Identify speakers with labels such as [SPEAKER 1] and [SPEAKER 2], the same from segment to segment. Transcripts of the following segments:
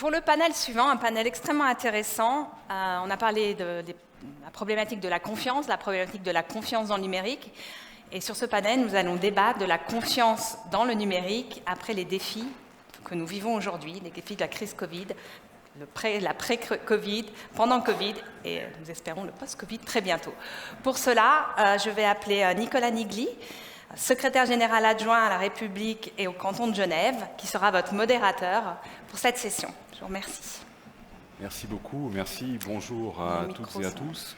[SPEAKER 1] Pour le panel suivant, un panel extrêmement intéressant, on a parlé de la problématique de la confiance dans le numérique. Et sur ce panel, nous allons débattre de la confiance dans le numérique après les défis que nous vivons aujourd'hui, les défis de la crise Covid, la pré-Covid, pendant Covid, et nous espérons le post-Covid très bientôt. Pour cela, je vais appeler Nicolas Nigli, secrétaire général adjoint à la République et au canton de Genève, qui sera votre modérateur pour cette session. Je vous remercie.
[SPEAKER 2] Merci beaucoup, merci, bonjour à toutes et à tous.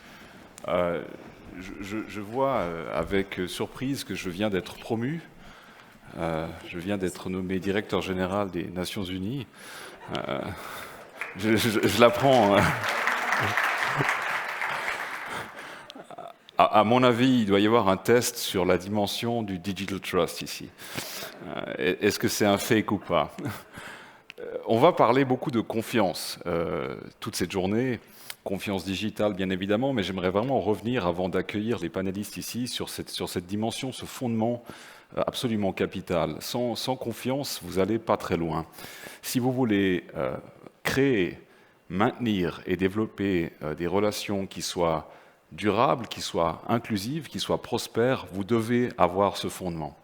[SPEAKER 2] Je vois avec surprise que je viens d'être promu. Je viens d'être nommé directeur général des Nations Unies. Je l'apprends. À mon avis, il doit y avoir un test sur la dimension du Digital Trust ici. Est-ce que c'est un fake ou pas? On va parler beaucoup de confiance toute cette journée, confiance digitale bien évidemment, mais j'aimerais vraiment revenir avant d'accueillir les panélistes ici sur cette dimension, ce fondement absolument capital. Sans confiance, vous n'allez pas très loin. Si vous voulez créer, maintenir et développer des relations qui soient durables, qui soient inclusives, qui soient prospères, vous devez avoir ce fondement.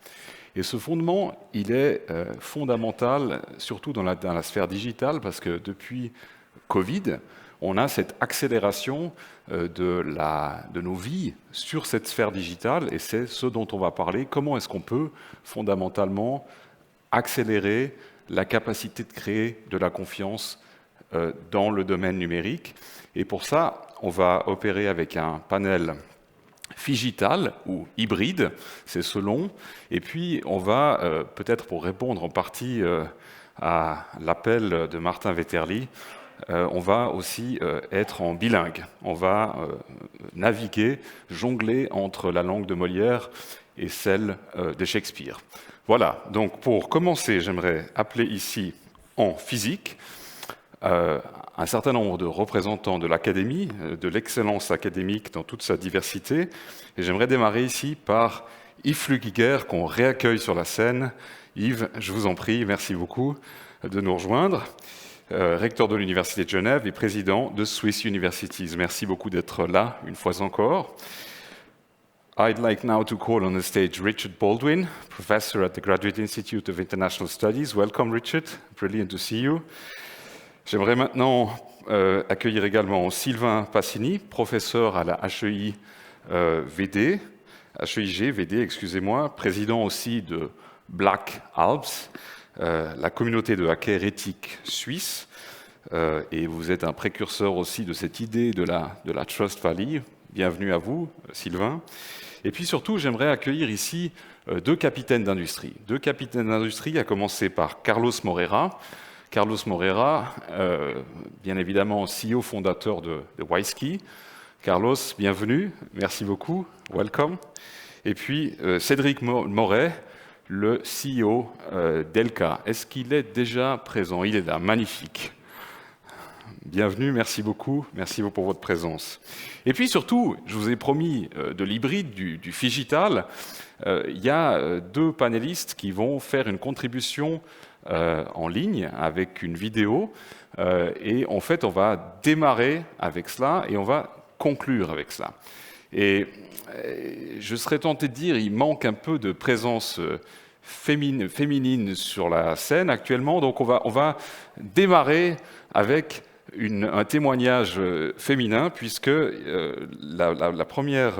[SPEAKER 2] Et ce fondement, il est fondamental, surtout dans la sphère digitale, parce que depuis Covid, on a cette accélération de nos vies sur cette sphère digitale, et c'est ce dont on va parler. Comment est-ce qu'on peut fondamentalement accélérer la capacité de créer de la confiance dans le domaine numérique? Et pour ça, on va opérer avec un panel phygital ou hybride, c'est selon. Et puis, on va, peut-être pour répondre en partie à l'appel de Martin Vetterli, on va aussi être en bilingue. On va naviguer, jongler entre la langue de Molière et celle de Shakespeare. Voilà, donc pour commencer, j'aimerais appeler ici en physique un certain nombre de représentants de l'académie, de l'excellence académique dans toute sa diversité. Et j'aimerais démarrer ici par Yves Flukiger, qu'on réaccueille sur la scène. Yves, je vous en prie, merci beaucoup de nous rejoindre. Recteur de l'Université de Genève et président de Swiss Universities. Merci beaucoup d'être là, une fois encore. I'd like now to call on the stage Richard Baldwin, professor at the Graduate Institute of International Studies. Welcome, Richard. Brilliant to see you. J'aimerais maintenant accueillir également Sylvain Passini, professeur à la HEIG VD, excusez-moi, président aussi de Black Alps, la communauté de hackers éthiques suisse, et vous êtes un précurseur aussi de cette idée de la Trust Valley. Bienvenue à vous, Sylvain. Et puis surtout, j'aimerais accueillir ici deux capitaines d'industrie. Deux capitaines d'industrie, à commencer par Carlos Moreira. Carlos Moreira, bien évidemment CEO fondateur de WISeKey. Carlos, bienvenue, merci beaucoup, welcome. Et puis Cédric Moret, le CEO d'Elka. Est-ce qu'il est déjà présent? Il est là, magnifique. Bienvenue, merci beaucoup pour votre présence. Et puis surtout, je vous ai promis de l'hybride, du phygital. Il y a deux panélistes qui vont faire une contribution en ligne avec une vidéo et en fait on va démarrer avec cela et on va conclure avec cela. Et je serais tenté de dire il manque un peu de présence féminine sur la scène actuellement, donc on va démarrer avec un témoignage féminin puisque la première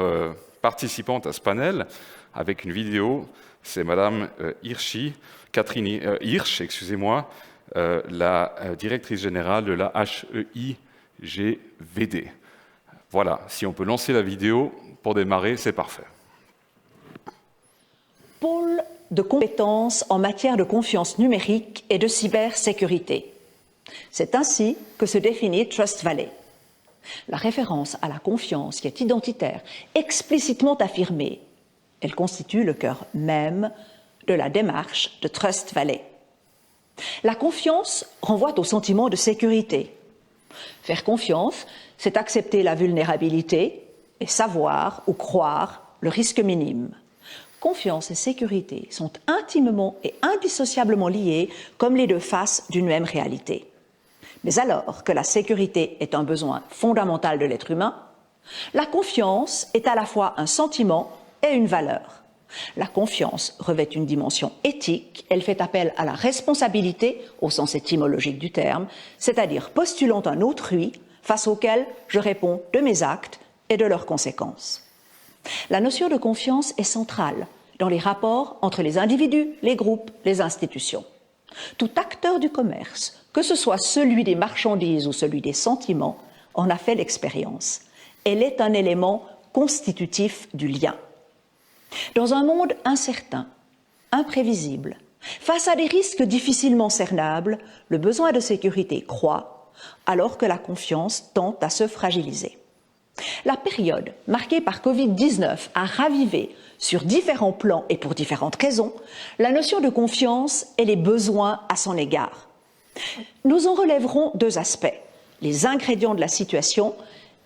[SPEAKER 2] participante à ce panel avec une vidéo, c'est Madame Catherine Hirsch, excusez-moi, la directrice générale de la HEIG-VD. Voilà, si on peut lancer la vidéo pour démarrer, c'est parfait.
[SPEAKER 3] Pôle de compétences en matière de confiance numérique et de cybersécurité. C'est ainsi que se définit Trust Valley. La référence à la confiance qui est identitaire, explicitement affirmée, elle constitue le cœur même de la démarche de Trust Valley. La confiance renvoie au sentiment de sécurité. Faire confiance, c'est accepter la vulnérabilité et savoir ou croire le risque minime. Confiance et sécurité sont intimement et indissociablement liées comme les deux faces d'une même réalité. Mais alors que la sécurité est un besoin fondamental de l'être humain, la confiance est à la fois un sentiment et une valeur. La confiance revêt une dimension éthique, elle fait appel à la responsabilité, au sens étymologique du terme, c'est-à-dire postulant un autrui face auquel je réponds de mes actes et de leurs conséquences. La notion de confiance est centrale dans les rapports entre les individus, les groupes, les institutions. Tout acteur du commerce, que ce soit celui des marchandises ou celui des sentiments, en a fait l'expérience. Elle est un élément constitutif du lien. Dans un monde incertain, imprévisible, face à des risques difficilement cernables, le besoin de sécurité croît, alors que la confiance tend à se fragiliser. La période marquée par Covid-19 a ravivé, sur différents plans et pour différentes raisons, la notion de confiance et les besoins à son égard. Nous en relèverons deux aspects, les ingrédients de la situation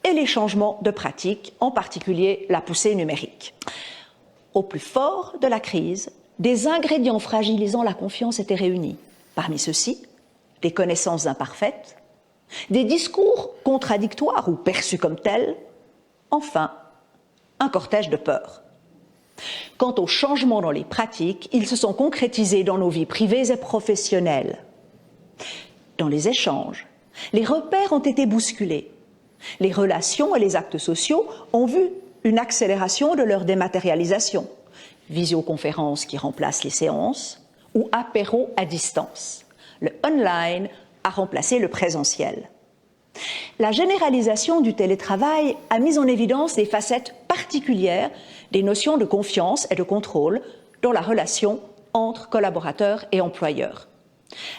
[SPEAKER 3] et les changements de pratique, en particulier la poussée numérique. Au plus fort de la crise, des ingrédients fragilisant la confiance étaient réunis. Parmi ceux-ci, des connaissances imparfaites, des discours contradictoires ou perçus comme tels, enfin, un cortège de peurs. Quant aux changements dans les pratiques, ils se sont concrétisés dans nos vies privées et professionnelles. Dans les échanges, les repères ont été bousculés. Les relations et les actes sociaux ont vu une accélération de leur dématérialisation. Visioconférences qui remplacent les séances ou apéros à distance. Le online a remplacé le présentiel. La généralisation du télétravail a mis en évidence des facettes particulières des notions de confiance et de contrôle dans la relation entre collaborateurs et employeurs.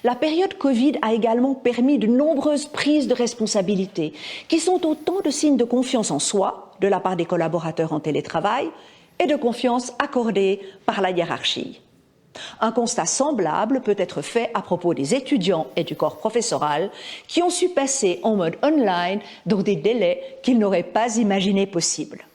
[SPEAKER 3] La période Covid a également permis de nombreuses prises de responsabilité qui sont autant de signes de confiance en soi de la part des collaborateurs en télétravail et de confiance accordée par la hiérarchie. Un constat semblable peut être fait à propos des étudiants et du corps professoral qui ont su passer en mode online dans des délais qu'ils n'auraient pas imaginés possibles.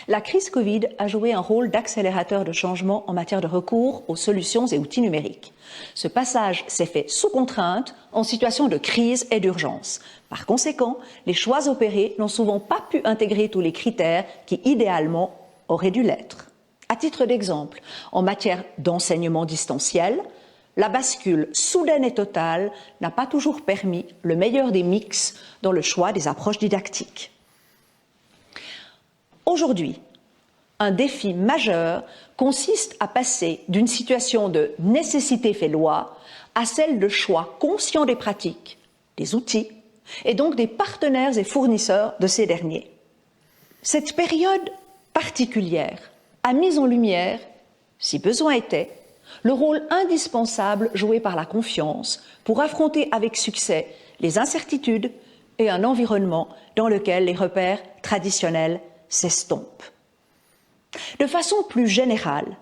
[SPEAKER 3] La crise Covid a joué un rôle d'accélérateur de changement en matière de recours aux solutions et outils numériques. Ce passage s'est fait sous contrainte, en situation de crise et d'urgence. Par conséquent, les choix opérés n'ont souvent pas pu intégrer tous les critères qui, idéalement, auraient dû l'être. À titre d'exemple, en matière d'enseignement distanciel, la bascule soudaine et totale n'a pas toujours permis le meilleur des mix dans le choix des approches didactiques. Aujourd'hui, un défi majeur consiste à passer d'une situation de nécessité fait loi à celle de choix conscient des pratiques, des outils et donc des partenaires et fournisseurs de ces derniers. Cette période particulière a mis en lumière, si besoin était, le rôle indispensable joué par la confiance pour affronter avec succès les incertitudes et un environnement dans lequel les repères traditionnels s'estompent. De façon plus générale,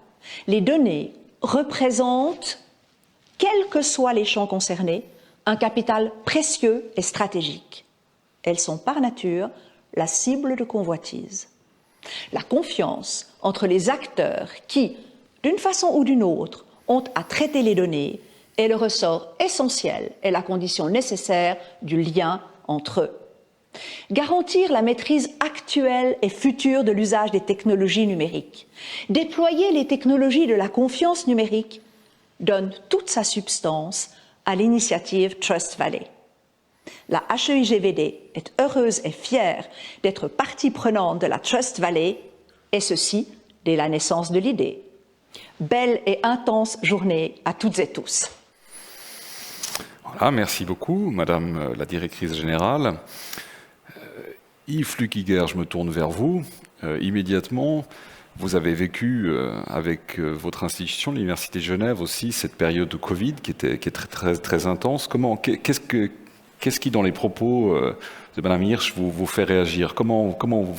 [SPEAKER 3] les données représentent, quels que soient les champs concernés, un capital précieux et stratégique. Elles sont par nature la cible de convoitise. La confiance entre les acteurs qui, d'une façon ou d'une autre, ont à traiter les données est le ressort essentiel et la condition nécessaire du lien entre eux. Garantir la maîtrise actuelle et future de l'usage des technologies numériques, déployer les technologies de la confiance numérique, donne toute sa substance à l'initiative Trust Valley. La HEIGVD est heureuse et fière d'être partie prenante de la Trust Valley, et ceci dès la naissance de l'idée. Belle et intense journée à toutes et tous.
[SPEAKER 2] Voilà, merci beaucoup, Madame la Directrice Générale. Yves Flukiger, je me tourne vers vous. Immédiatement, vous avez vécu avec votre institution, l'Université de Genève aussi, cette période de Covid qui est très, très intense. Qu'est-ce qui, dans les propos de Mme Hirsch, vous fait réagir?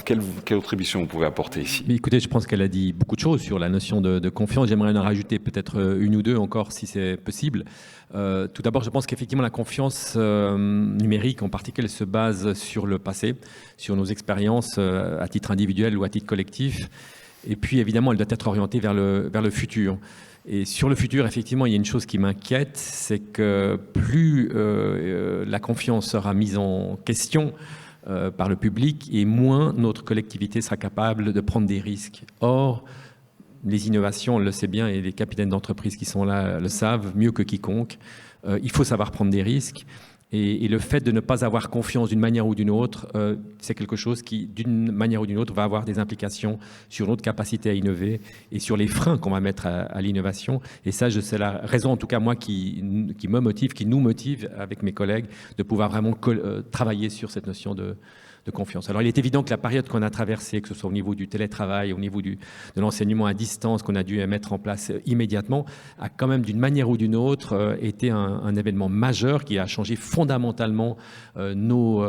[SPEAKER 2] Quelle contribution vous pouvez apporter ici?
[SPEAKER 4] Mais écoutez, je pense qu'elle a dit beaucoup de choses sur la notion de confiance. J'aimerais en rajouter peut-être une ou deux encore, si c'est possible. Tout d'abord, je pense qu'effectivement, la confiance numérique, en particulier, se base sur le passé, sur nos expériences à titre individuel ou à titre collectif. Et puis, évidemment, elle doit être orientée vers le futur. Et sur le futur, effectivement, il y a une chose qui m'inquiète, c'est que plus la confiance sera mise en question par le public, et moins notre collectivité sera capable de prendre des risques. Or, les innovations, on le sait bien, et les capitaines d'entreprise qui sont là le savent mieux que quiconque, il faut savoir prendre des risques. Et le fait de ne pas avoir confiance d'une manière ou d'une autre, c'est quelque chose qui, d'une manière ou d'une autre, va avoir des implications sur notre capacité à innover et sur les freins qu'on va mettre à l'innovation. Et ça, c'est la raison, en tout cas moi, qui me motive, qui nous motive avec mes collègues, de pouvoir vraiment travailler sur cette notion de confiance. Alors il est évident que la période qu'on a traversée, que ce soit au niveau du télétravail, au niveau de l'enseignement à distance qu'on a dû mettre en place immédiatement, a quand même d'une manière ou d'une autre été un événement majeur qui a changé fondamentalement nos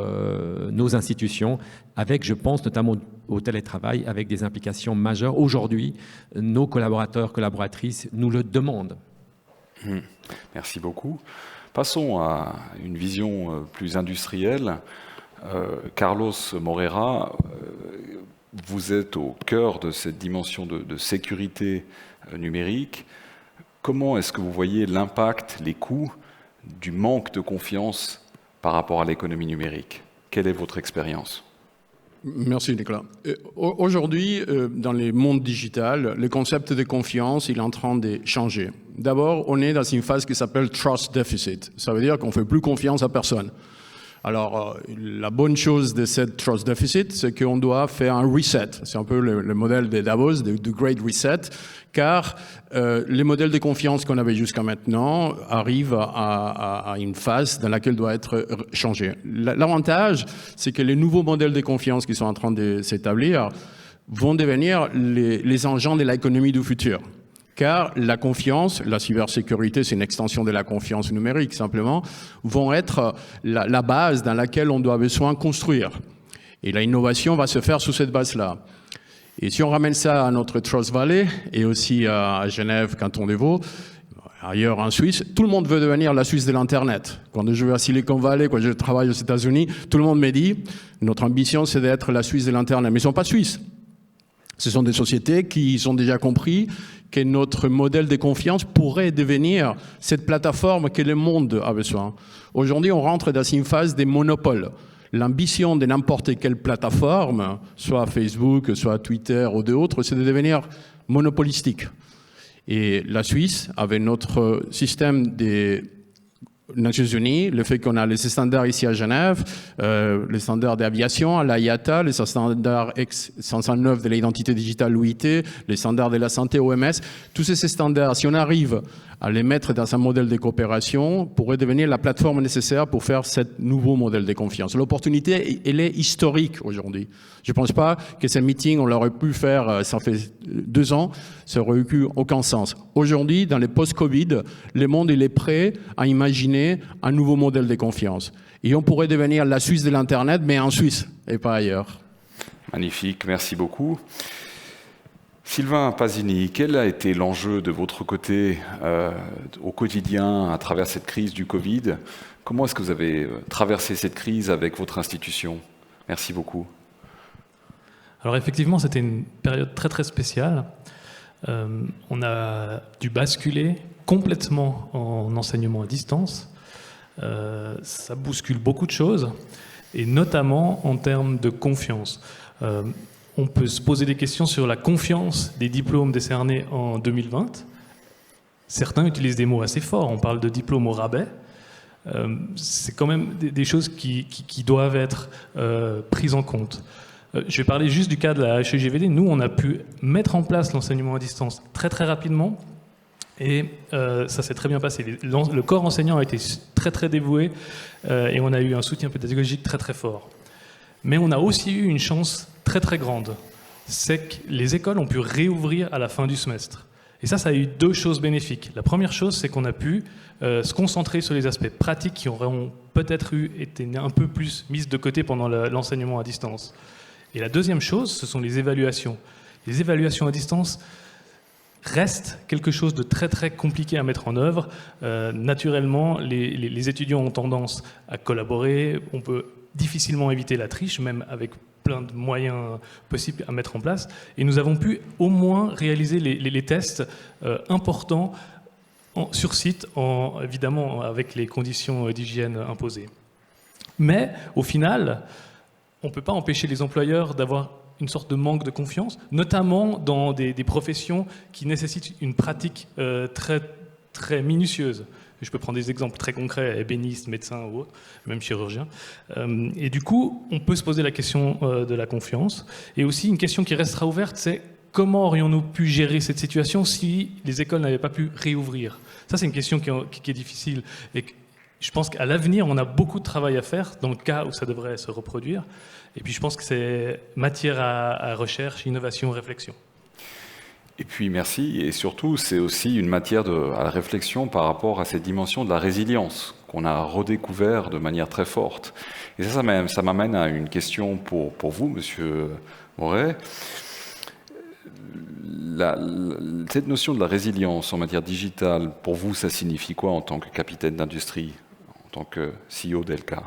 [SPEAKER 4] institutions, avec, je pense notamment au télétravail, avec des implications majeures. Aujourd'hui, nos collaborateurs, collaboratrices nous le demandent.
[SPEAKER 2] Merci beaucoup. Passons à une vision plus industrielle. Carlos Moreira, vous êtes au cœur de cette dimension de sécurité numérique. Comment est-ce que vous voyez l'impact, les coûts du manque de confiance par rapport à l'économie numérique? Quelle est votre expérience?
[SPEAKER 5] Merci Nicolas. Aujourd'hui, dans les mondes digitales, le concept de confiance, il est en train de changer. D'abord, on est dans une phase qui s'appelle trust deficit. Ça veut dire qu'on ne fait plus confiance à personne. Alors, la bonne chose de cette trust deficit, c'est qu'on doit faire un reset. C'est un peu le modèle de Davos, du Great Reset, car les modèles de confiance qu'on avait jusqu'à maintenant arrivent à une phase dans laquelle doit être changé. L'avantage, c'est que les nouveaux modèles de confiance qui sont en train de s'établir vont devenir les engins de l'économie du futur. Car la confiance, la cybersécurité, c'est une extension de la confiance numérique simplement, vont être la base dans laquelle on doit besoin construire. Et l'innovation va se faire sous cette base-là. Et si on ramène ça à notre Trust Valley, et aussi à Genève, Canton des Vaud, ailleurs en Suisse, tout le monde veut devenir la Suisse de l'Internet. Quand je vais à Silicon Valley, quand je travaille aux États-Unis, tout le monde me dit, notre ambition c'est d'être la Suisse de l'Internet. Mais ils ne sont pas suisses. Ce sont des sociétés qui ont déjà compris que notre modèle de confiance pourrait devenir cette plateforme que le monde a besoin. Aujourd'hui, on rentre dans une phase des monopoles. L'ambition de n'importe quelle plateforme, soit Facebook, soit Twitter ou d'autres, c'est de devenir monopolistique. Et la Suisse, avec notre système des Nations Unies, le fait qu'on a les standards ici à Genève, les standards d'aviation à l'IATA, les standards X509 de l'identité digitale OIT, les standards de la santé OMS, tous ces standards, si on arrive à les mettre dans un modèle de coopération, pourrait devenir la plateforme nécessaire pour faire ce nouveau modèle de confiance. L'opportunité, elle est historique aujourd'hui. Je ne pense pas que ce meeting, on l'aurait pu faire, ça fait 2 ans, ça n'aurait eu aucun sens. Aujourd'hui, dans les post-Covid, le monde il est prêt à imaginer un nouveau modèle de confiance. Et on pourrait devenir la Suisse de l'Internet, mais en Suisse et pas ailleurs.
[SPEAKER 2] Magnifique, merci beaucoup. Sylvain Pasini, quel a été l'enjeu de votre côté au quotidien à travers cette crise du Covid? Comment est-ce que vous avez traversé cette crise avec votre institution? Merci beaucoup.
[SPEAKER 6] Alors effectivement, c'était une période très très spéciale. On a dû basculer complètement en enseignement à distance. Ça bouscule beaucoup de choses, et notamment en termes de confiance. On peut se poser des questions sur la confiance des diplômes décernés en 2020. Certains utilisent des mots assez forts, on parle de diplôme au rabais. C'est quand même des choses qui doivent être prises en compte. Je vais parler juste du cas de la HEGVD. Nous, on a pu mettre en place l'enseignement à distance très très rapidement, et ça s'est très bien passé. Le corps enseignant a été très très dévoué, et on a eu un soutien pédagogique très très fort. Mais on a aussi eu une chance très très grande, c'est que les écoles ont pu réouvrir à la fin du semestre. Et ça a eu 2 choses bénéfiques. La première chose, c'est qu'on a pu se concentrer sur les aspects pratiques qui auraient peut-être été un peu plus mises de côté pendant l'enseignement à distance. Et la deuxième chose, ce sont les évaluations. Les évaluations à distance restent quelque chose de très très compliqué à mettre en œuvre. Naturellement, les étudiants ont tendance à collaborer, on peut difficilement éviter la triche, même avec plein de moyens possibles à mettre en place. Et nous avons pu au moins réaliser les tests importants sur site, évidemment avec les conditions d'hygiène imposées. Mais au final, on ne peut pas empêcher les employeurs d'avoir une sorte de manque de confiance, notamment dans des professions qui nécessitent une pratique très, très minutieuse. Je peux prendre des exemples très concrets, ébénistes, médecins ou autres, même chirurgiens. Et du coup, on peut se poser la question de la confiance. Et aussi, une question qui restera ouverte, c'est comment aurions-nous pu gérer cette situation si les écoles n'avaient pas pu réouvrir? Ça, c'est une question qui est difficile. Et je pense qu'à l'avenir, on a beaucoup de travail à faire dans le cas où ça devrait se reproduire. Et puis, je pense que c'est matière à recherche, innovation, réflexion.
[SPEAKER 2] Et puis merci, et surtout c'est aussi une matière à la réflexion par rapport à cette dimension de la résilience qu'on a redécouvert de manière très forte. Et ça m'amène à une question pour vous, Monsieur Moret. Cette notion de la résilience en matière digitale, pour vous, ça signifie quoi en tant que capitaine d'industrie, en tant que CEO d'Elka?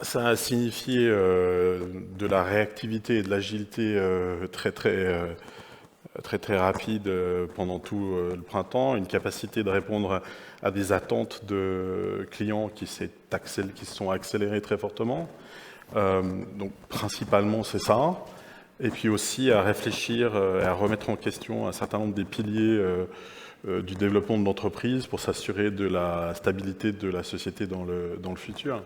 [SPEAKER 7] Ça a signifié de la réactivité et de l'agilité très rapide pendant tout le printemps, une capacité de répondre à des attentes de clients qui se sont accélérées très fortement. Donc principalement c'est ça. Et puis aussi à réfléchir et à remettre en question un certain nombre des piliers du développement de l'entreprise pour s'assurer de la stabilité de la société dans le futur.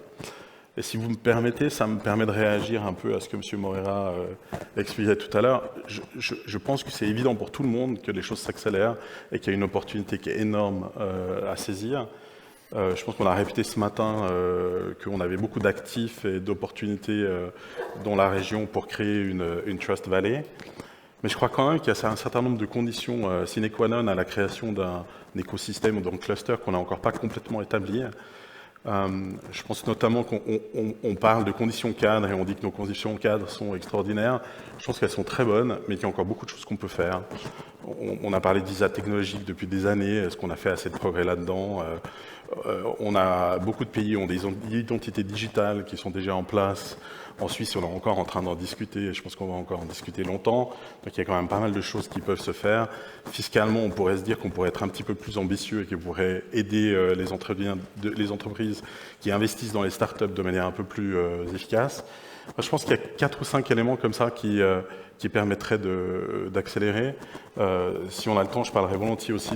[SPEAKER 7] Et si vous me permettez, ça me permet de réagir un peu à ce que M. Moreira expliquait tout à l'heure. Je pense que c'est évident pour tout le monde que les choses s'accélèrent et qu'il y a une opportunité qui est énorme à saisir. Je pense qu'on a répété ce matin qu'on avait beaucoup d'actifs et d'opportunités dans la région pour créer une Trust Valley. Mais je crois quand même qu'il y a un certain nombre de conditions sine qua non à la création d'un écosystème ou d'un cluster qu'on n'a encore pas complètement établi. Je pense notamment qu'on parle de conditions cadres et on dit que nos conditions cadres sont extraordinaires. Je pense qu'elles sont très bonnes, mais qu'il y a encore beaucoup de choses qu'on peut faire. On a parlé d'ISA technologique depuis des années. Est-ce qu'on a fait assez de progrès là-dedans? On a beaucoup de pays ont des identités digitales qui sont déjà en place. En Suisse, on est encore en train d'en discuter. Je pense qu'on va encore en discuter longtemps. Donc il y a quand même pas mal de choses qui peuvent se faire. Fiscalement, on pourrait se dire qu'on pourrait être un petit peu plus ambitieux et qu'on pourrait aider les entreprises qui investissent dans les startups de manière un peu plus efficace. Je pense qu'il y a 4 ou 5 éléments comme ça qui permettraient d'accélérer. Si on a le temps, je parlerai volontiers aussi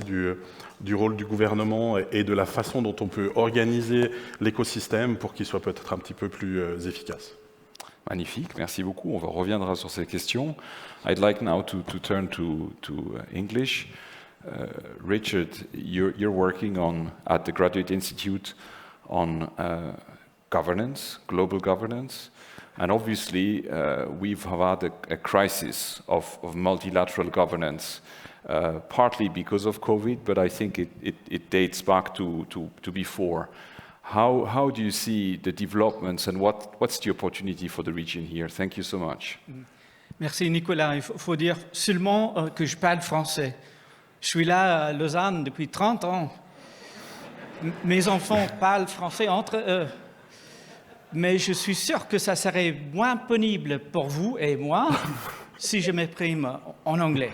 [SPEAKER 7] du rôle du gouvernement et de la façon dont on peut organiser l'écosystème pour qu'il soit peut-être un petit peu plus efficace.
[SPEAKER 2] Magnifique, merci beaucoup. On reviendra sur ces questions. I'd like now to turn to English. Richard, you're working at the Graduate Institute on governance, global governance. And obviously, we've had a crisis of multilateral governance, partly because of COVID, but I think it dates back to before. How do you see the developments and what's the opportunity for the region here? Thank you so much.
[SPEAKER 8] Merci Nicolas. Il faut dire seulement que je parle français. Je suis là à Lausanne depuis 30 ans. Mes enfants parlent français entre eux. Mais je suis sûr que ça serait moins pénible pour vous et moi si je m'exprime en anglais.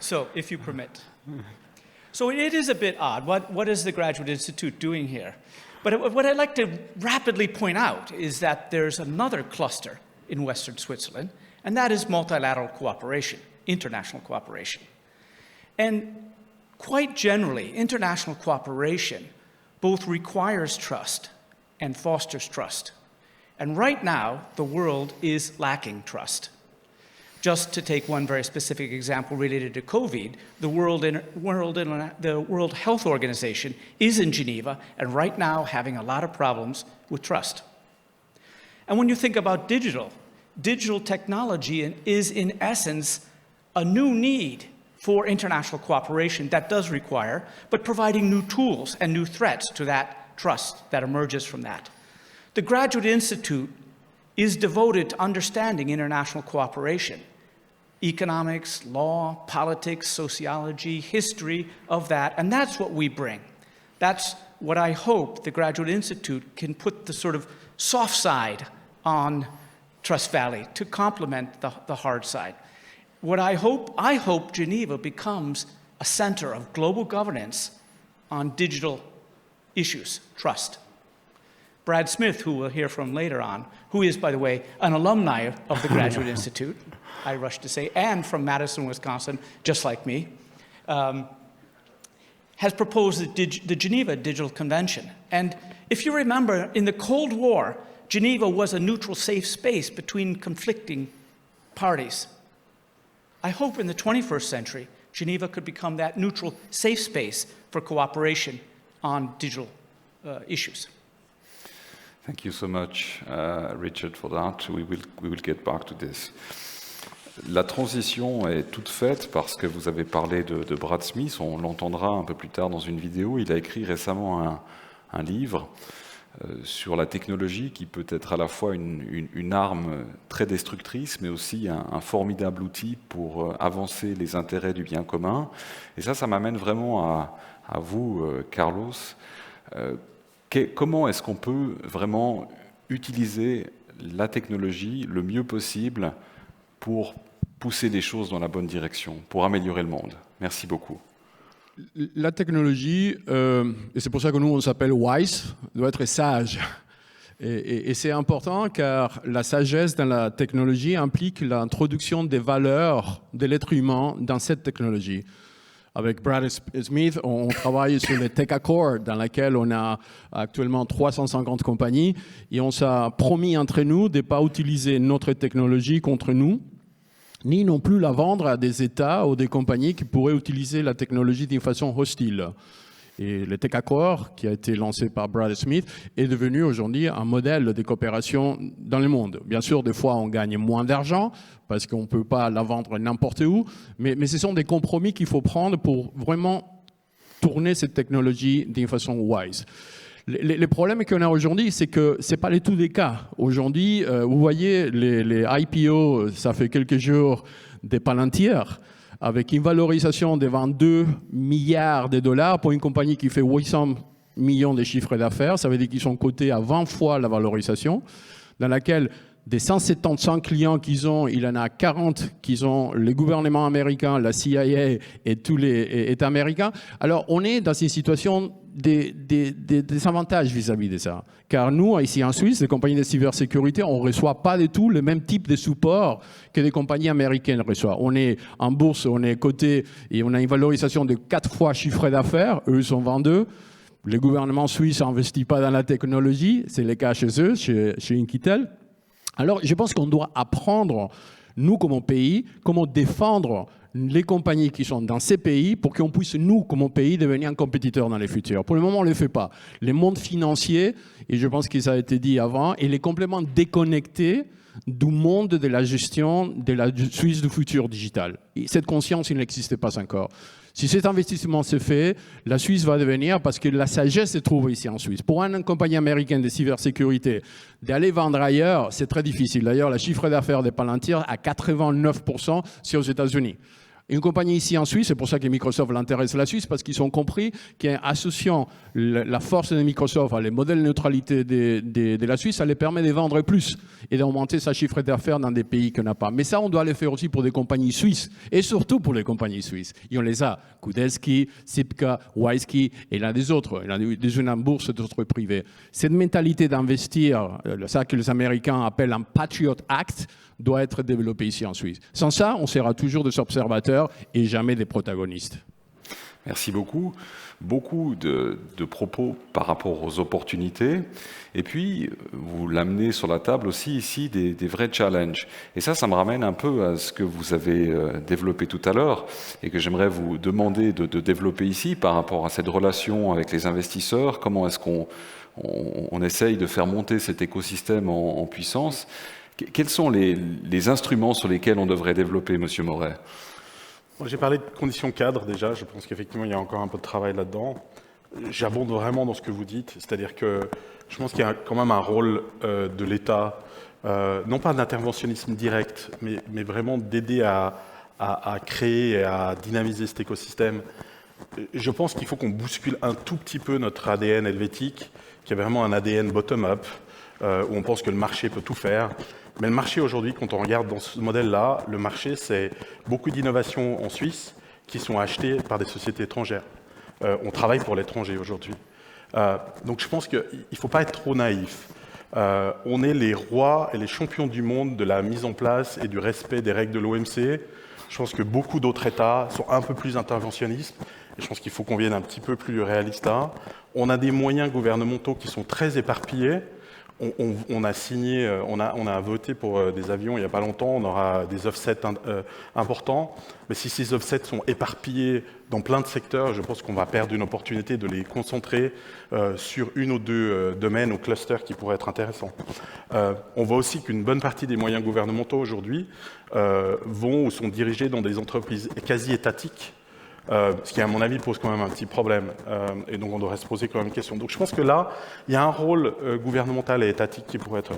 [SPEAKER 8] So, if you permit. So it is a bit odd. What is the Graduate Institute doing here? But what I'd like to rapidly point out is that there's another cluster in Western Switzerland, and that is multilateral cooperation, international cooperation. And quite generally, international cooperation both requires trust and fosters trust. And right now, the world is lacking trust. Just to take one very specific example related to COVID, the World Health Organization is in Geneva and right now having a lot of problems with trust. And when you think about digital technology is in essence a new need for international cooperation that does require, but providing new tools and new threats to that trust that emerges from that. The Graduate Institute is devoted to understanding international cooperation. Economics, law, politics, sociology, history of that, and that's what we bring. That's what I hope the Graduate Institute can put the sort of soft side on Trust Valley to complement the hard side. What I hope Geneva becomes a center of global governance on digital issues, trust. Brad Smith, who we'll hear from later on, who is, by the way, an alumni of the Graduate Institute, I rush to say, and from Madison, Wisconsin, just like me, has proposed the Geneva Digital Convention. And if you remember, in the Cold War, Geneva was a neutral, safe space between conflicting parties. I hope in the 21st century, Geneva could become that neutral, safe space for cooperation on digital issues.
[SPEAKER 2] Thank you so much, Richard, for that. We will get back to this. La transition est toute faite parce que vous avez parlé de Brad Smith, on l'entendra un peu plus tard dans une vidéo. Il a écrit récemment un livre sur la technologie qui peut être à la fois une arme très destructrice, mais aussi un formidable outil pour avancer les intérêts du bien commun. Et ça m'amène vraiment à vous, Carlos. Comment est-ce qu'on peut vraiment utiliser la technologie le mieux possible pour pousser les choses dans la bonne direction, pour améliorer le monde? Merci beaucoup.
[SPEAKER 5] La technologie, et c'est pour ça que nous on s'appelle WISE, doit être sage. Et c'est important car la sagesse dans la technologie implique l'introduction des valeurs de l'être humain dans cette technologie. Avec Brad Smith, on travaille sur le Tech Accord, dans lequel on a actuellement 350 compagnies, et on s'est promis entre nous de ne pas utiliser notre technologie contre nous, ni non plus la vendre à des États ou des compagnies qui pourraient utiliser la technologie d'une façon hostile. Et le Tech Accord, qui a été lancé par Brad Smith, est devenu aujourd'hui un modèle de coopération dans le monde. Bien sûr, des fois, on gagne moins d'argent parce qu'on ne peut pas la vendre n'importe où, mais ce sont des compromis qu'il faut prendre pour vraiment tourner cette technologie d'une façon wise. Les problèmes qu'on a aujourd'hui, c'est que ce n'est pas les tous des cas. Aujourd'hui, vous voyez, les IPO, ça fait quelques jours des Palantir, avec une valorisation de 22 milliards de dollars pour une compagnie qui fait 800 millions de chiffres d'affaires. Ça veut dire qu'ils sont cotés à 20 fois la valorisation, dans laquelle des 175 clients qu'ils ont, il y en a 40 qui ont le gouvernement américain, la CIA et tous les États américains. Alors, on est dans une situation des avantages vis-à-vis de ça. Car nous, ici en Suisse, les compagnies de cybersécurité, on ne reçoit pas du tout le même type de support que les compagnies américaines reçoivent. On est en bourse, on est coté et on a une valorisation de 4 fois chiffre d'affaires. Eux sont 22. Le gouvernement suisse n'investit pas dans la technologie. C'est le cas chez eux, chez Inquitel. Alors, je pense qu'on doit apprendre, nous, comme pays, comment défendre les compagnies qui sont dans ces pays pour qu'on puisse, nous, comme pays, devenir un compétiteur dans le futur. Pour le moment, on ne le fait pas. Le monde financier, et je pense que ça a été dit avant, il est complètement déconnecté du monde de la gestion de la Suisse du futur digital. Et cette conscience, il n'existe pas encore. Si cet investissement se fait, la Suisse va devenir, parce que la sagesse se trouve ici en Suisse. Pour une compagnie américaine de cybersécurité, d'aller vendre ailleurs, c'est très difficile. D'ailleurs, le chiffre d'affaires de Palantir, à 89%, c'est aux États-Unis. Une compagnie ici en Suisse, c'est pour ça que Microsoft l'intéresse la Suisse, parce qu'ils ont compris qu'associant la force de Microsoft à les modèles de neutralité de la Suisse, ça les permet de vendre plus et d'augmenter sa chiffre d'affaires dans des pays qu'on n'a pas. Mais ça, on doit le faire aussi pour des compagnies suisses, et surtout pour les compagnies suisses. Et on les a, Kudelski, Sipka, Wiski, et l'un des autres. Il y en a des unes en bourse, d'autres privés. Cette mentalité d'investir, ça que les Américains appellent un Patriot Act, doit être développée ici en Suisse. Sans ça, on sera toujours des observateurs et jamais des protagonistes.
[SPEAKER 2] Merci beaucoup. Beaucoup de propos par rapport aux opportunités. Et puis, vous l'amenez sur la table aussi ici des vrais challenges. Et ça me ramène un peu à ce que vous avez développé tout à l'heure et que j'aimerais vous demander de développer ici par rapport à cette relation avec les investisseurs. Comment est-ce qu'on essaye de faire monter cet écosystème en puissance ? Quels sont les instruments sur lesquels on devrait développer, Monsieur Moret ?
[SPEAKER 7] J'ai parlé de conditions cadres déjà, je pense qu'effectivement il y a encore un peu de travail là-dedans. J'abonde vraiment dans ce que vous dites, c'est-à-dire que je pense qu'il y a quand même un rôle de l'État, non pas d'interventionnisme direct, mais vraiment d'aider à créer et à dynamiser cet écosystème. Je pense qu'il faut qu'on bouscule un tout petit peu notre ADN helvétique, qui est vraiment un ADN bottom-up, où on pense que le marché peut tout faire. Mais le marché aujourd'hui, quand on regarde dans ce modèle-là, le marché, c'est beaucoup d'innovations en Suisse qui sont achetées par des sociétés étrangères. On travaille pour l'étranger aujourd'hui. Donc je pense qu'il ne faut pas être trop naïf. On est les rois et les champions du monde de la mise en place et du respect des règles de l'OMC. Je pense que beaucoup d'autres États sont un peu plus interventionnistes. Et je pense qu'il faut qu'on vienne un petit peu plus réaliste là. On a des moyens gouvernementaux qui sont très éparpillés. On a signé, on a voté pour des avions il n'y a pas longtemps, on aura des offsets importants. Mais si ces offsets sont éparpillés dans plein de secteurs, je pense qu'on va perdre une opportunité de les concentrer sur une ou deux domaines ou clusters qui pourraient être intéressants. On voit aussi qu'une bonne partie des moyens gouvernementaux aujourd'hui vont ou sont dirigés dans des entreprises quasi-étatiques. Ce qui, à mon avis, pose quand même un petit problème. Et donc, on devrait se poser quand même une question. Donc, je pense que là, il y a un rôle gouvernemental et étatique qui pourrait être...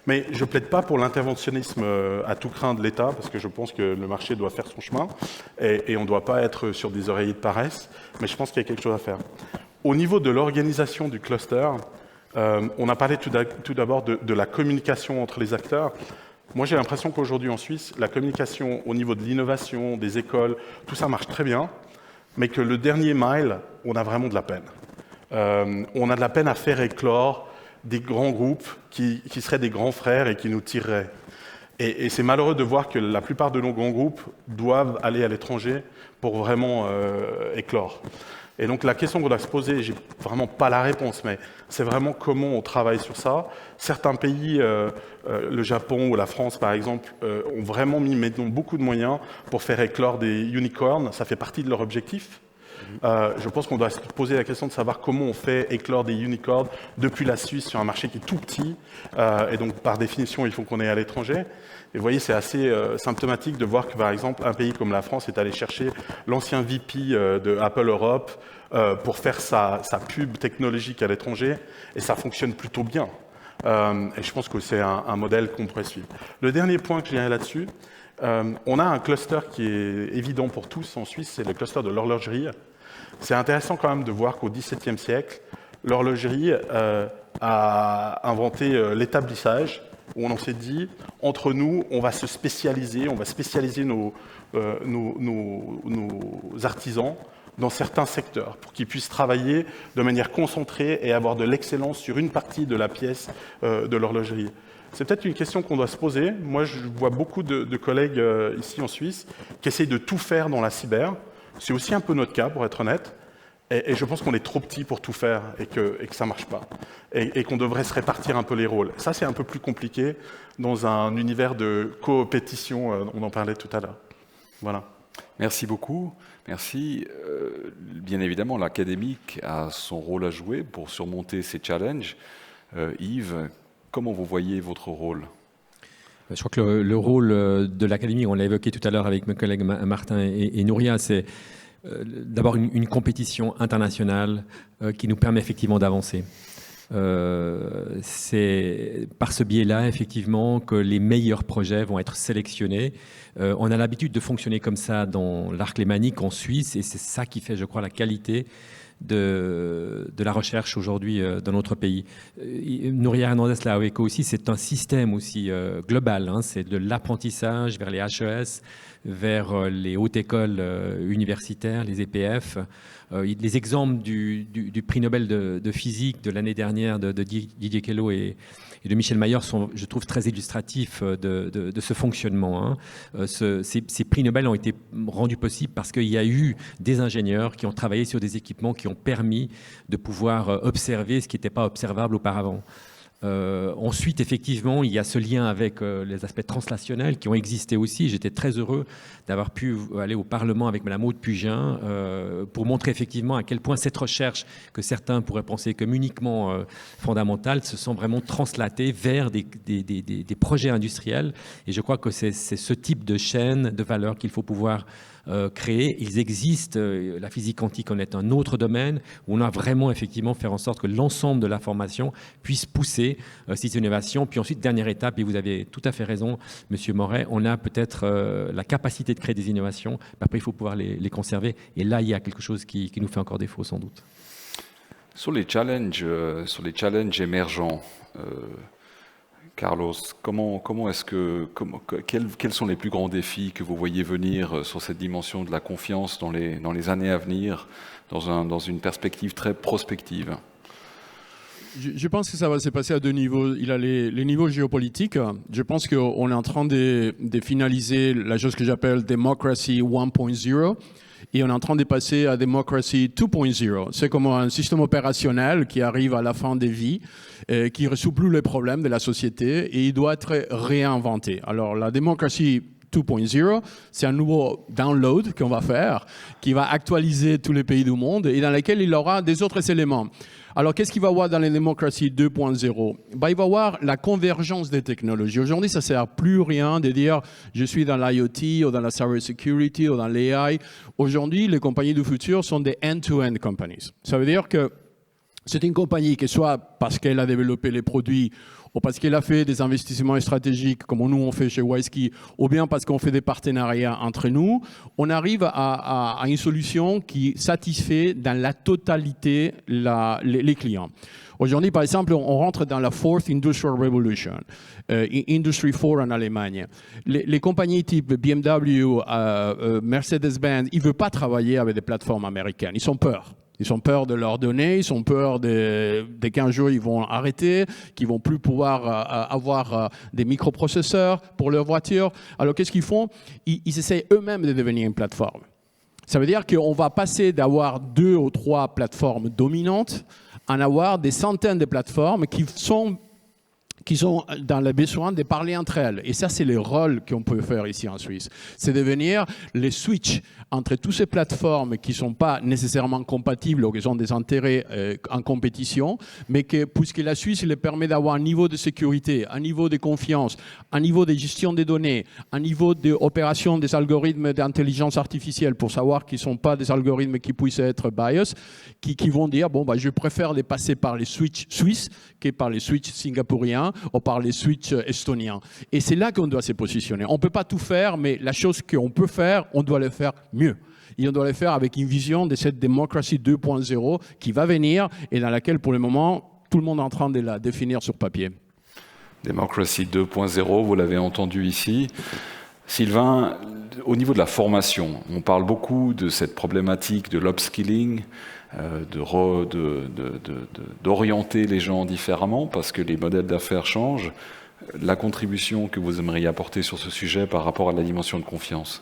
[SPEAKER 7] Mais je ne plaide pas pour l'interventionnisme à tout craint de l'État, parce que je pense que le marché doit faire son chemin, et on ne doit pas être sur des oreillers de paresse, mais je pense qu'il y a quelque chose à faire. Au niveau de l'organisation du cluster, on a parlé tout d'abord de la communication entre les acteurs. Moi, j'ai l'impression qu'aujourd'hui, en Suisse, la communication au niveau de l'innovation, des écoles, tout ça marche très bien, mais que le dernier mile, on a vraiment de la peine. On a de la peine à faire éclore des grands groupes qui seraient des grands frères et qui nous tireraient. Et c'est malheureux de voir que la plupart de nos grands groupes doivent aller à l'étranger pour vraiment éclore. Et donc la question qu'on doit se poser, j'ai vraiment pas la réponse, mais c'est vraiment comment on travaille sur ça. Certains pays, le Japon ou la France par exemple, ont vraiment mis maintenant beaucoup de moyens pour faire éclore des unicorns. Ça fait partie de leur objectif. Je pense qu'on doit se poser la question de savoir comment on fait éclore des unicorns depuis la Suisse sur un marché qui est tout petit. Et donc par définition, il faut qu'on aille à l'étranger. Et vous voyez, c'est assez symptomatique de voir que, par exemple, un pays comme la France est allé chercher l'ancien VP de Apple Europe pour faire sa pub technologique à l'étranger, et ça fonctionne plutôt bien. Et je pense que c'est un modèle qu'on pourrait suivre. Le dernier point que je dirais là-dessus, on a un cluster qui est évident pour tous en Suisse, c'est le cluster de l'horlogerie. C'est intéressant quand même de voir qu'au XVIIe siècle, l'horlogerie a inventé l'établissage, où on s'est dit, entre nous, on va se spécialiser, on va spécialiser nos artisans dans certains secteurs, pour qu'ils puissent travailler de manière concentrée et avoir de l'excellence sur une partie de la pièce de l'horlogerie. C'est peut-être une question qu'on doit se poser. Moi, je vois beaucoup de collègues ici en Suisse qui essayent de tout faire dans la cyber. C'est aussi un peu notre cas, pour être honnête. Et je pense qu'on est trop petit pour tout faire et que ça ne marche pas. Et qu'on devrait se répartir un peu les rôles. Ça, c'est un peu plus compliqué dans un univers de coopétition. On en parlait tout à l'heure. Voilà.
[SPEAKER 2] Merci beaucoup. Merci. Bien évidemment, l'académique a son rôle à jouer pour surmonter ces challenges. Yves, comment vous voyez votre rôle ?
[SPEAKER 4] Je crois que le rôle de l'académie, on l'a évoqué tout à l'heure avec mes collègues Martin et Nouria, c'est d'abord une compétition internationale qui nous permet effectivement d'avancer. C'est par ce biais-là, effectivement, que les meilleurs projets vont être sélectionnés. On a l'habitude de fonctionner comme ça dans l'arc lémanique en Suisse, et c'est ça qui fait, je crois, la qualité de la recherche aujourd'hui dans notre pays. Nouria Hernandez l'a évoqué aussi, c'est un système aussi global, hein, c'est de l'apprentissage vers les HES, vers les hautes écoles universitaires, les EPF. Les exemples du prix Nobel de physique de l'année dernière de Didier Queloz et de Michel Mayor sont, je trouve, très illustratifs de ce fonctionnement. Hein. Ces prix Nobel ont été rendus possibles parce qu'il y a eu des ingénieurs qui ont travaillé sur des équipements qui ont permis de pouvoir observer ce qui n'était pas observable auparavant. Ensuite, effectivement, il y a ce lien avec les aspects translationnels qui ont existé aussi. J'étais très heureux d'avoir pu aller au Parlement avec Mme Aude Pugin pour montrer effectivement à quel point cette recherche, que certains pourraient penser comme uniquement fondamentale, se sont vraiment translatées vers des projets industriels. Et je crois que c'est ce type de chaîne de valeur qu'il faut pouvoir créer. Ils existent. La physique quantique en est un autre domaine où on a vraiment effectivement faire en sorte que l'ensemble de la formation puisse pousser ces innovations. Puis ensuite, dernière étape, et vous avez tout à fait raison, Monsieur Moret, on a peut-être la capacité de créer des innovations. Après, il faut pouvoir les conserver. Et là, il y a quelque chose qui nous fait encore défaut, sans doute.
[SPEAKER 2] Sur les challenges émergents, Carlos, quels sont les plus grands défis que vous voyez venir sur cette dimension de la confiance dans les années à venir, dans une perspective très prospective?
[SPEAKER 5] Je pense que ça va se passer à deux niveaux. Il y a les niveaux géopolitiques. Je pense qu'on est en train de finaliser la chose que j'appelle Democracy 1.0 et on est en train de passer à Democracy 2.0. C'est comme un système opérationnel qui arrive à la fin des vies, qui ne résout plus les problèmes de la société et il doit être réinventé. Alors la démocratie 2.0, c'est un nouveau download qu'on va faire, qui va actualiser tous les pays du monde et dans lequel il y aura des autres éléments. Alors, qu'est-ce qu'il va y avoir dans la démocratie 2.0 ? Il va y avoir la convergence des technologies. Aujourd'hui, ça ne sert à plus rien de dire « je suis dans l'IoT ou dans la cybersecurity ou dans l'AI ». Aujourd'hui, les compagnies du futur sont des end-to-end companies. Ça veut dire que c'est une compagnie qui, soit parce qu'elle a développé les produits ou parce qu'elle a fait des investissements stratégiques comme nous on fait chez WISeKey, ou bien parce qu'on fait des partenariats entre nous, on arrive à une solution qui satisfait dans la totalité les clients. Aujourd'hui, par exemple, on rentre dans la Fourth Industrial Revolution, Industry 4 en Allemagne. Les compagnies type BMW, Mercedes-Benz, ils ne veulent pas travailler avec des plateformes américaines, ils ont peur. Ils ont peur de leurs données, ils ont peur qu'un jour ils vont arrêter, qu'ils vont plus pouvoir avoir des microprocesseurs pour leurs voitures. Alors qu'est-ce qu'ils font ? Ils essaient eux-mêmes de devenir une plateforme. Ça veut dire qu'on va passer d'avoir 2 ou 3 plateformes dominantes à en avoir des centaines de plateformes qui sont dans le besoin de parler entre elles. Et ça, c'est le rôle qu'on peut faire ici en Suisse. C'est devenir les switches entre toutes ces plateformes qui ne sont pas nécessairement compatibles ou qui ont des intérêts en compétition, mais que, puisque la Suisse les permet d'avoir un niveau de sécurité, un niveau de confiance, un niveau de gestion des données, un niveau d'opération des algorithmes d'intelligence artificielle pour savoir qu'ils ne sont pas des algorithmes qui puissent être biased, qui vont dire, bon, je préfère les passer par les switches suisses que par les switches singapouriens ou par les switches estoniens. Et c'est là qu'on doit se positionner. On ne peut pas tout faire, mais la chose qu'on peut faire, on doit le faire mieux. Et on doit le faire avec une vision de cette démocratie 2.0 qui va venir et dans laquelle, pour le moment, tout le monde est en train de la définir sur papier.
[SPEAKER 2] Démocratie 2.0, vous l'avez entendu ici. Sylvain, au niveau de la formation, on parle beaucoup de cette problématique de l'upskilling, d'orienter les gens différemment parce que les modèles d'affaires changent. La contribution que vous aimeriez apporter sur ce sujet par rapport à la dimension de confiance?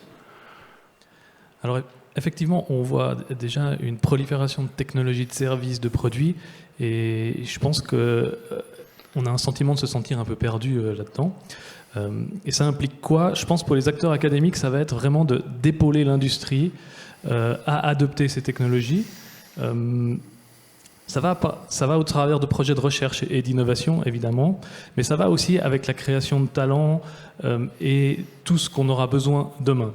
[SPEAKER 6] Alors effectivement, on voit déjà une prolifération de technologies, de services, de produits et je pense qu'on a un sentiment de se sentir un peu perdu là-dedans. Et ça implique quoi? Je pense pour les acteurs académiques, ça va être vraiment d'épauler l'industrie à adopter ces technologies. Ça va au travers de projets de recherche et d'innovation, évidemment, mais ça va aussi avec la création de talents et tout ce qu'on aura besoin demain.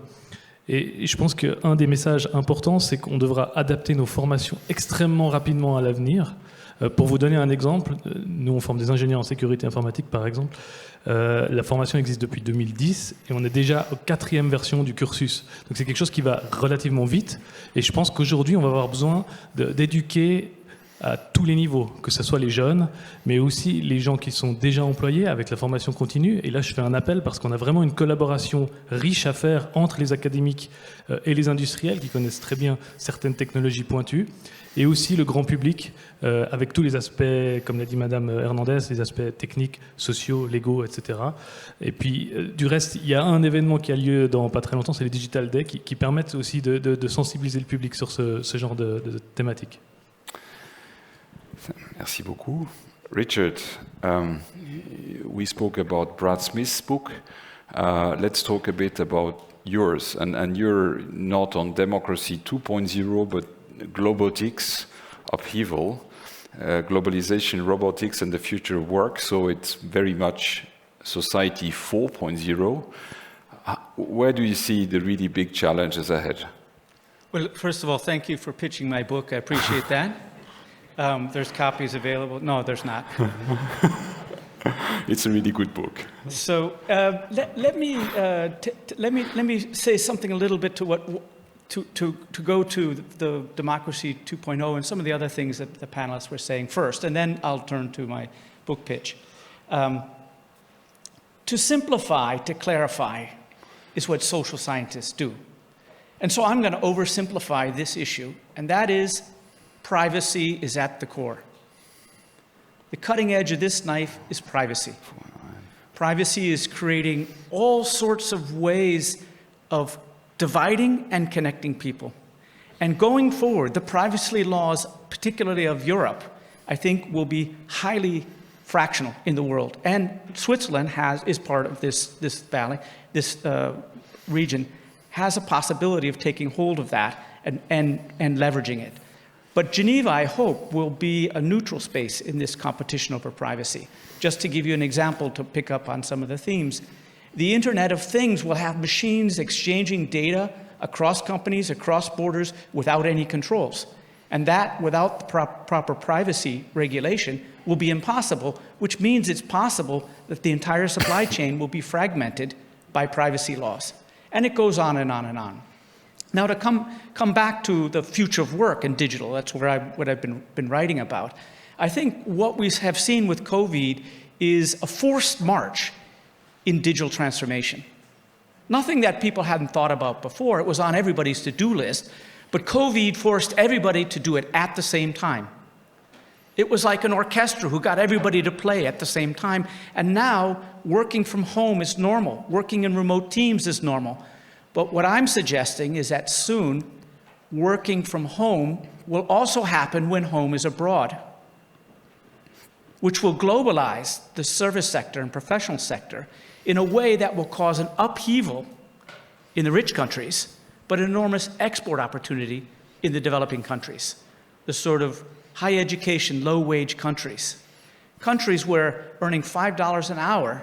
[SPEAKER 6] Et je pense qu'un des messages importants, c'est qu'on devra adapter nos formations extrêmement rapidement à l'avenir. Pour vous donner un exemple, nous on forme des ingénieurs en sécurité informatique par exemple. La formation existe depuis 2010 et on est déjà aux 4e version du cursus. Donc c'est quelque chose qui va relativement vite et je pense qu'aujourd'hui on va avoir besoin d'éduquer à tous les niveaux, que ce soit les jeunes, mais aussi les gens qui sont déjà employés avec la formation continue. Et là, je fais un appel parce qu'on a vraiment une collaboration riche à faire entre les académiques et les industriels qui connaissent très bien certaines technologies pointues, et aussi le grand public avec tous les aspects, comme l'a dit Madame Hernandez, les aspects techniques, sociaux, légaux, etc. Et puis, du reste, il y a un événement qui a lieu dans pas très longtemps, c'est les Digital Day, qui permettent aussi de sensibiliser le public sur ce genre de thématiques.
[SPEAKER 2] Merci beaucoup. Richard, we spoke about Brad Smith's book. Let's talk a bit about yours. And you're not on Democracy 2.0, but Globotics, Upheaval, Globalization, Robotics and the Future of Work. So it's very much Society 4.0. Where do you see the really big challenges ahead?
[SPEAKER 8] Well, first of all, thank you for pitching my book. I appreciate that. There's copies available. No, there's not.
[SPEAKER 2] It's a really good book.
[SPEAKER 8] So let me say something a little bit to go to the Democracy 2.0 and some of the other things that the panelists were saying first, and then I'll turn to my book pitch. to simplify, to clarify, is what social scientists do. And so I'm going to oversimplify this issue, and that is privacy is at the core. The cutting edge of this knife is privacy. Privacy is creating all sorts of ways of dividing and connecting people. And going forward, the privacy laws, particularly of Europe, I think will be highly fractional in the world. And Switzerland is part of this valley, this region, has a possibility of taking hold of that and leveraging it. But Geneva, I hope, will be a neutral space in this competition over privacy. Just to give you an example to pick up on some of the themes, the Internet of Things will have machines exchanging data across companies, across borders, without any controls. And that, without the proper privacy regulation, will be impossible, which means it's possible that the entire supply chain will be fragmented by privacy laws. And it goes on and on and on. Now, to come back to the future of work and digital, that's what I've been writing about. I think what we have seen with COVID is a forced march in digital transformation. Nothing that people hadn't thought about before. It was on everybody's to-do list, but COVID forced everybody to do it at the same time. It was like an orchestra who got everybody to play at the same time. And now, working from home is normal. Working in remote teams is normal. But what I'm suggesting is that soon, working from home will also happen when home is abroad, which will globalize the service sector and professional sector in a way that will cause an upheaval in the rich countries, but an enormous export opportunity in the developing countries, the sort of high education, low wage countries. Countries where earning $5 an hour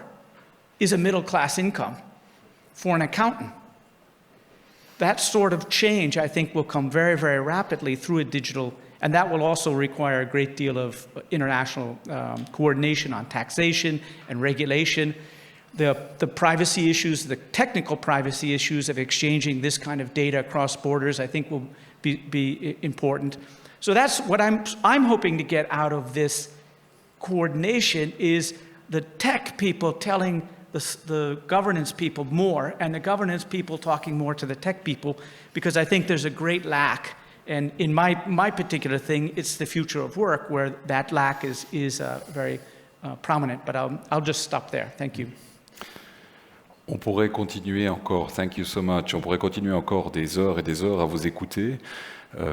[SPEAKER 8] is a middle class income for an accountant. That sort of change, I think, will come very, very rapidly through a digital, and that will also require a great deal of international coordination on taxation and regulation. The privacy issues, the technical privacy issues of exchanging this kind of data across borders, I think will be important. So that's what I'm hoping to get out of this coordination is the tech people telling the governance people more, and the governance people talking more to the tech people, because I think there's a great lack. And in my particular thing, it's the future of work, where that lack is very prominent. But I'll just stop there. Thank you.
[SPEAKER 2] On pourrait continuer encore, thank you so much, on pourrait continuer encore des heures et des heures à vous écouter,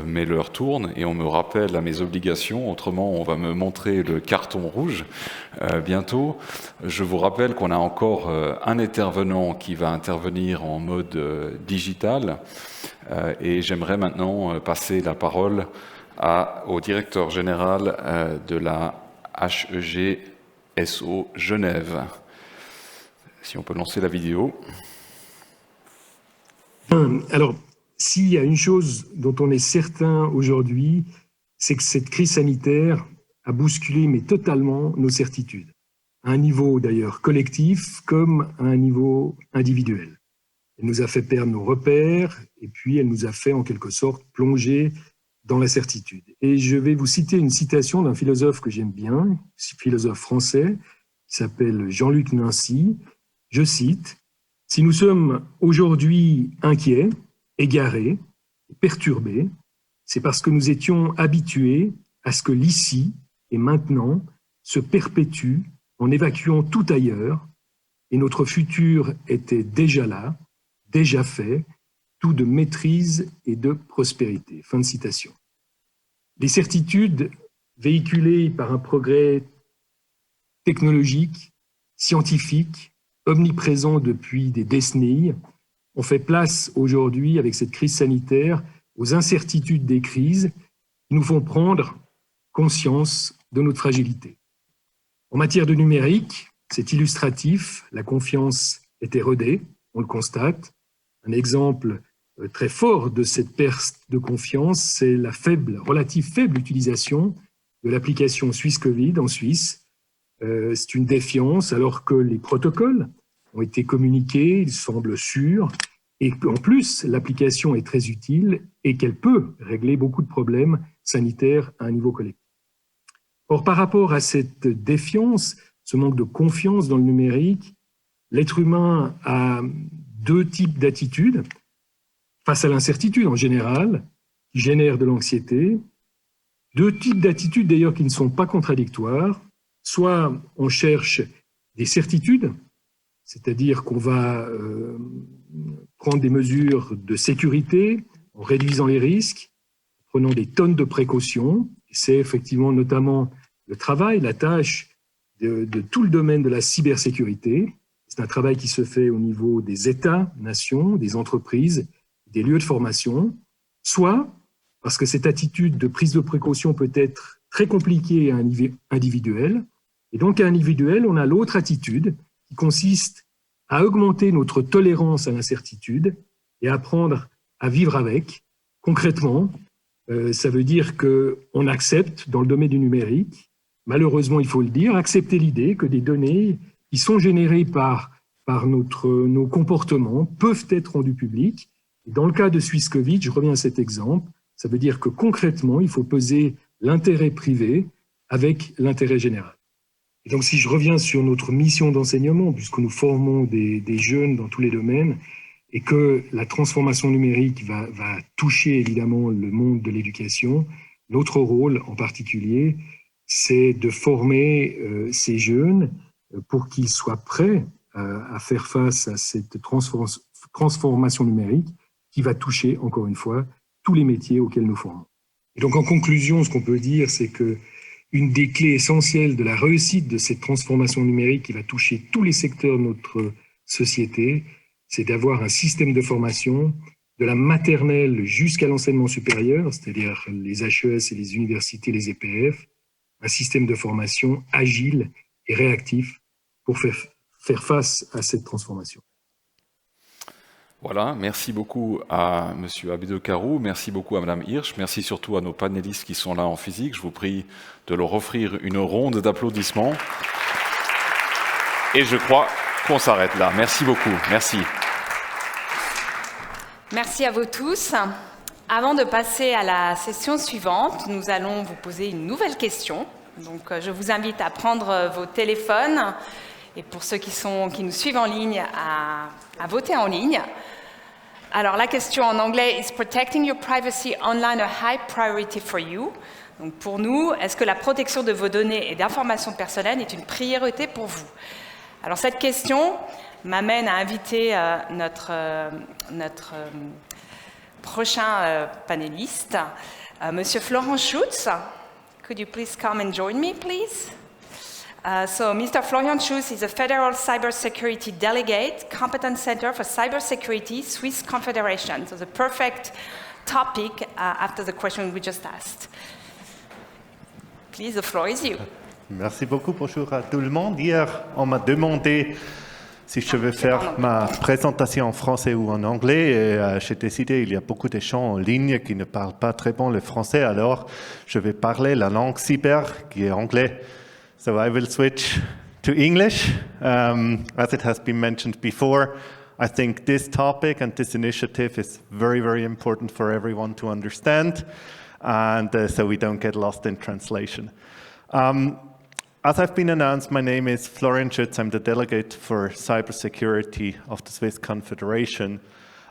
[SPEAKER 2] mais l'heure tourne et on me rappelle à mes obligations, autrement on va me montrer le carton rouge bientôt. Je vous rappelle qu'on a encore un intervenant qui va intervenir en mode digital et j'aimerais maintenant passer la parole au directeur général de la HEG-SO Genève. Si on peut lancer la vidéo.
[SPEAKER 9] Alors, s'il y a une chose dont on est certain aujourd'hui, c'est que cette crise sanitaire a bousculé, mais totalement, nos certitudes. À un niveau d'ailleurs collectif, comme à un niveau individuel. Elle nous a fait perdre nos repères, et puis elle nous a fait en quelque sorte plonger dans l'incertitude. Et je vais vous citer une citation d'un philosophe que j'aime bien, philosophe français, qui s'appelle Jean-Luc Nancy. Je cite, « Si nous sommes aujourd'hui inquiets, égarés, perturbés, c'est parce que nous étions habitués à ce que l'ici et maintenant se perpétue en évacuant tout ailleurs, et notre futur était déjà là, déjà fait, tout de maîtrise et de prospérité. » Fin de citation. Les certitudes véhiculées par un progrès technologique, scientifique, omniprésent depuis des décennies, ont fait place aujourd'hui, avec cette crise sanitaire, aux incertitudes des crises qui nous font prendre conscience de notre fragilité. En matière de numérique, c'est illustratif, la confiance est érodée, on le constate. Un exemple très fort de cette perte de confiance, c'est la relative faible utilisation de l'application SwissCovid en Suisse. C'est une défiance, alors que les protocoles ont été communiqués, ils semblent sûrs, et qu'en plus, l'application est très utile et qu'elle peut régler beaucoup de problèmes sanitaires à un niveau collectif. Or, par rapport à cette défiance, ce manque de confiance dans le numérique, l'être humain a deux types d'attitudes face à l'incertitude en général, qui génèrent de l'anxiété. Deux types d'attitudes d'ailleurs qui ne sont pas contradictoires. Soit on cherche des certitudes, c'est-à-dire qu'on va prendre des mesures de sécurité en réduisant les risques, en prenant des tonnes de précautions. C'est effectivement notamment le travail, la tâche de tout le domaine de la cybersécurité. C'est un travail qui se fait au niveau des États, nations, des entreprises, des lieux de formation, soit parce que cette attitude de prise de précaution peut être très compliquée à un niveau individuel, et donc à un individuel, on a l'autre attitude qui consiste à augmenter notre tolérance à l'incertitude et apprendre à vivre avec. Concrètement, ça veut dire qu'on accepte, dans le domaine du numérique, malheureusement il faut le dire, accepter l'idée que des données qui sont générées par nos comportements peuvent être rendues publiques. Et dans le cas de Swisscovite, je reviens à cet exemple, ça veut dire que concrètement, il faut peser l'intérêt privé avec l'intérêt général. Et donc, si je reviens sur notre mission d'enseignement, puisque nous formons des jeunes dans tous les domaines, et que la transformation numérique va toucher évidemment le monde de l'éducation, notre rôle en particulier, c'est de former ces jeunes pour qu'ils soient prêts à faire face à cette transformation numérique qui va toucher, encore une fois, tous les métiers auxquels nous formons. Et donc, en conclusion, ce qu'on peut dire, c'est que une des clés essentielles de la réussite de cette transformation numérique qui va toucher tous les secteurs de notre société, c'est d'avoir un système de formation de la maternelle jusqu'à l'enseignement supérieur, c'est-à-dire les HES et les universités, les EPF, un système de formation agile et réactif pour faire face à cette transformation.
[SPEAKER 2] Voilà, merci beaucoup à M. Abidou Karou, merci beaucoup à Mme Hirsch, merci surtout à nos panélistes qui sont là en physique. Je vous prie de leur offrir une ronde d'applaudissements. Et je crois qu'on s'arrête là. Merci beaucoup, merci.
[SPEAKER 1] Merci à vous tous. Avant de passer à la session suivante, nous allons vous poser une nouvelle question. Donc, je vous invite à prendre vos téléphones et pour ceux qui nous suivent en ligne, à voter en ligne. Alors, la question en anglais, is protecting your privacy online a high priority for you? Donc, pour nous, est-ce que la protection de vos données et d'informations personnelles est une priorité pour vous? Alors, cette question m'amène à inviter notre prochain panéliste, Monsieur Florian Schutz. Could you please come and join me, please? So Mr. Florian Schutz is a Federal Cybersecurity Delegate, Competence Center for Cybersecurity, Swiss Confederation. So the perfect topic after the question we just asked. Please, the floor is you.
[SPEAKER 10] Merci beaucoup. Bonjour à tout le monde. Hier, on m'a demandé si je vais faire ma présentation en français ou en anglais. Et j'ai décidé, il y a beaucoup de gens en ligne qui ne parlent pas très bien le français, alors je vais parler la langue cyber, qui est anglais. So I will switch to English. As it has been mentioned before, I think this topic and this initiative is very, very important for everyone to understand, and so we don't get lost in translation. As I've been announced, my name is Florian Schutz. I'm the delegate for cybersecurity of the Swiss Confederation,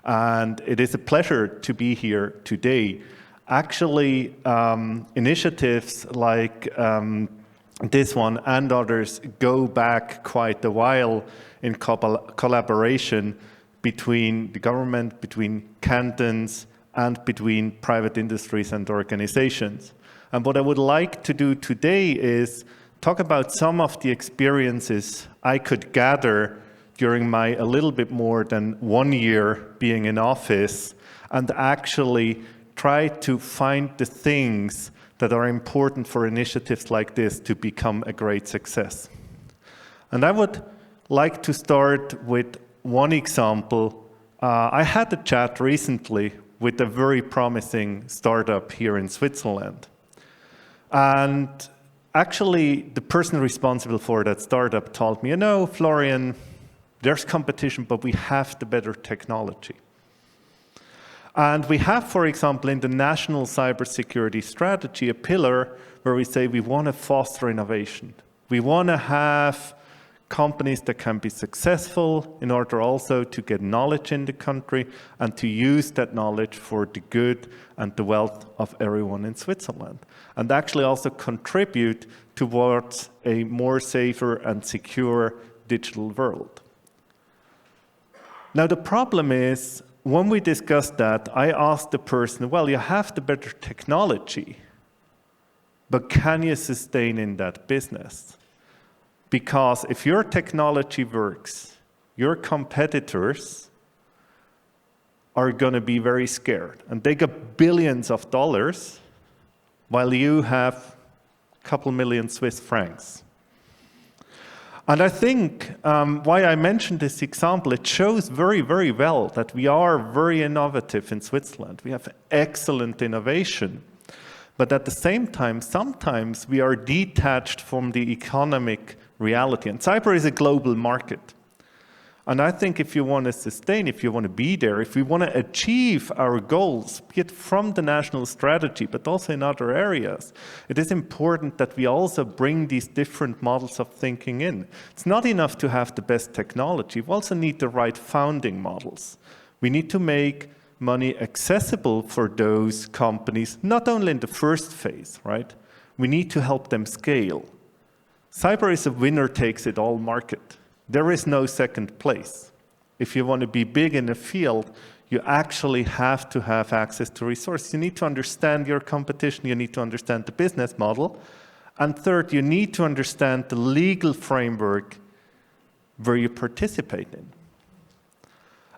[SPEAKER 10] and it is a pleasure to be here today. Actually, initiatives like this one and others go back quite a while in collaboration between the government, between cantons, and between private industries and organizations. And what I would like to do today is talk about some of the experiences I could gather during my a little bit more than 1 year being in office, and actually try to find the things that are important for initiatives like this to become a great success. And I would like to start with one example. I had a chat recently with a very promising startup here in Switzerland. And actually, the person responsible for that startup told me, you know, Florian, there's competition, but we have the better technology. And we have, for example, in the National Cybersecurity Strategy, a pillar where we say we want to foster innovation. We want to have companies that can be successful in order also to get knowledge in the country and to use that knowledge for the good and the wealth of everyone in Switzerland. And actually also contribute towards a more safer and secure digital world. Now the problem is, when we discussed that, I asked the person, well, you have the better technology, but can you sustain in that business? Because if your technology works, your competitors are going to be very scared. And they got billions of dollars, while you have a couple million Swiss francs. And I think why I mentioned this example, it shows very, very well that we are very innovative in Switzerland. We have excellent innovation. But at the same time, sometimes we are detached from the economic reality. And cyber is a global market. And I think if you want to sustain, if you want to be there, if we want to achieve our goals, be it from the national strategy, but also in other areas, it is important that we also bring these different models of thinking in. It's not enough to have the best technology. We also need the right founding models. We need to make money accessible for those companies, not only in the first phase, right? We need to help them scale. Cyber is a winner-takes-it-all market. There is no second place. If you want to be big in a field, you actually have to have access to resources. You need to understand your competition. You need to understand the business model. And third, you need to understand the legal framework where you participate in.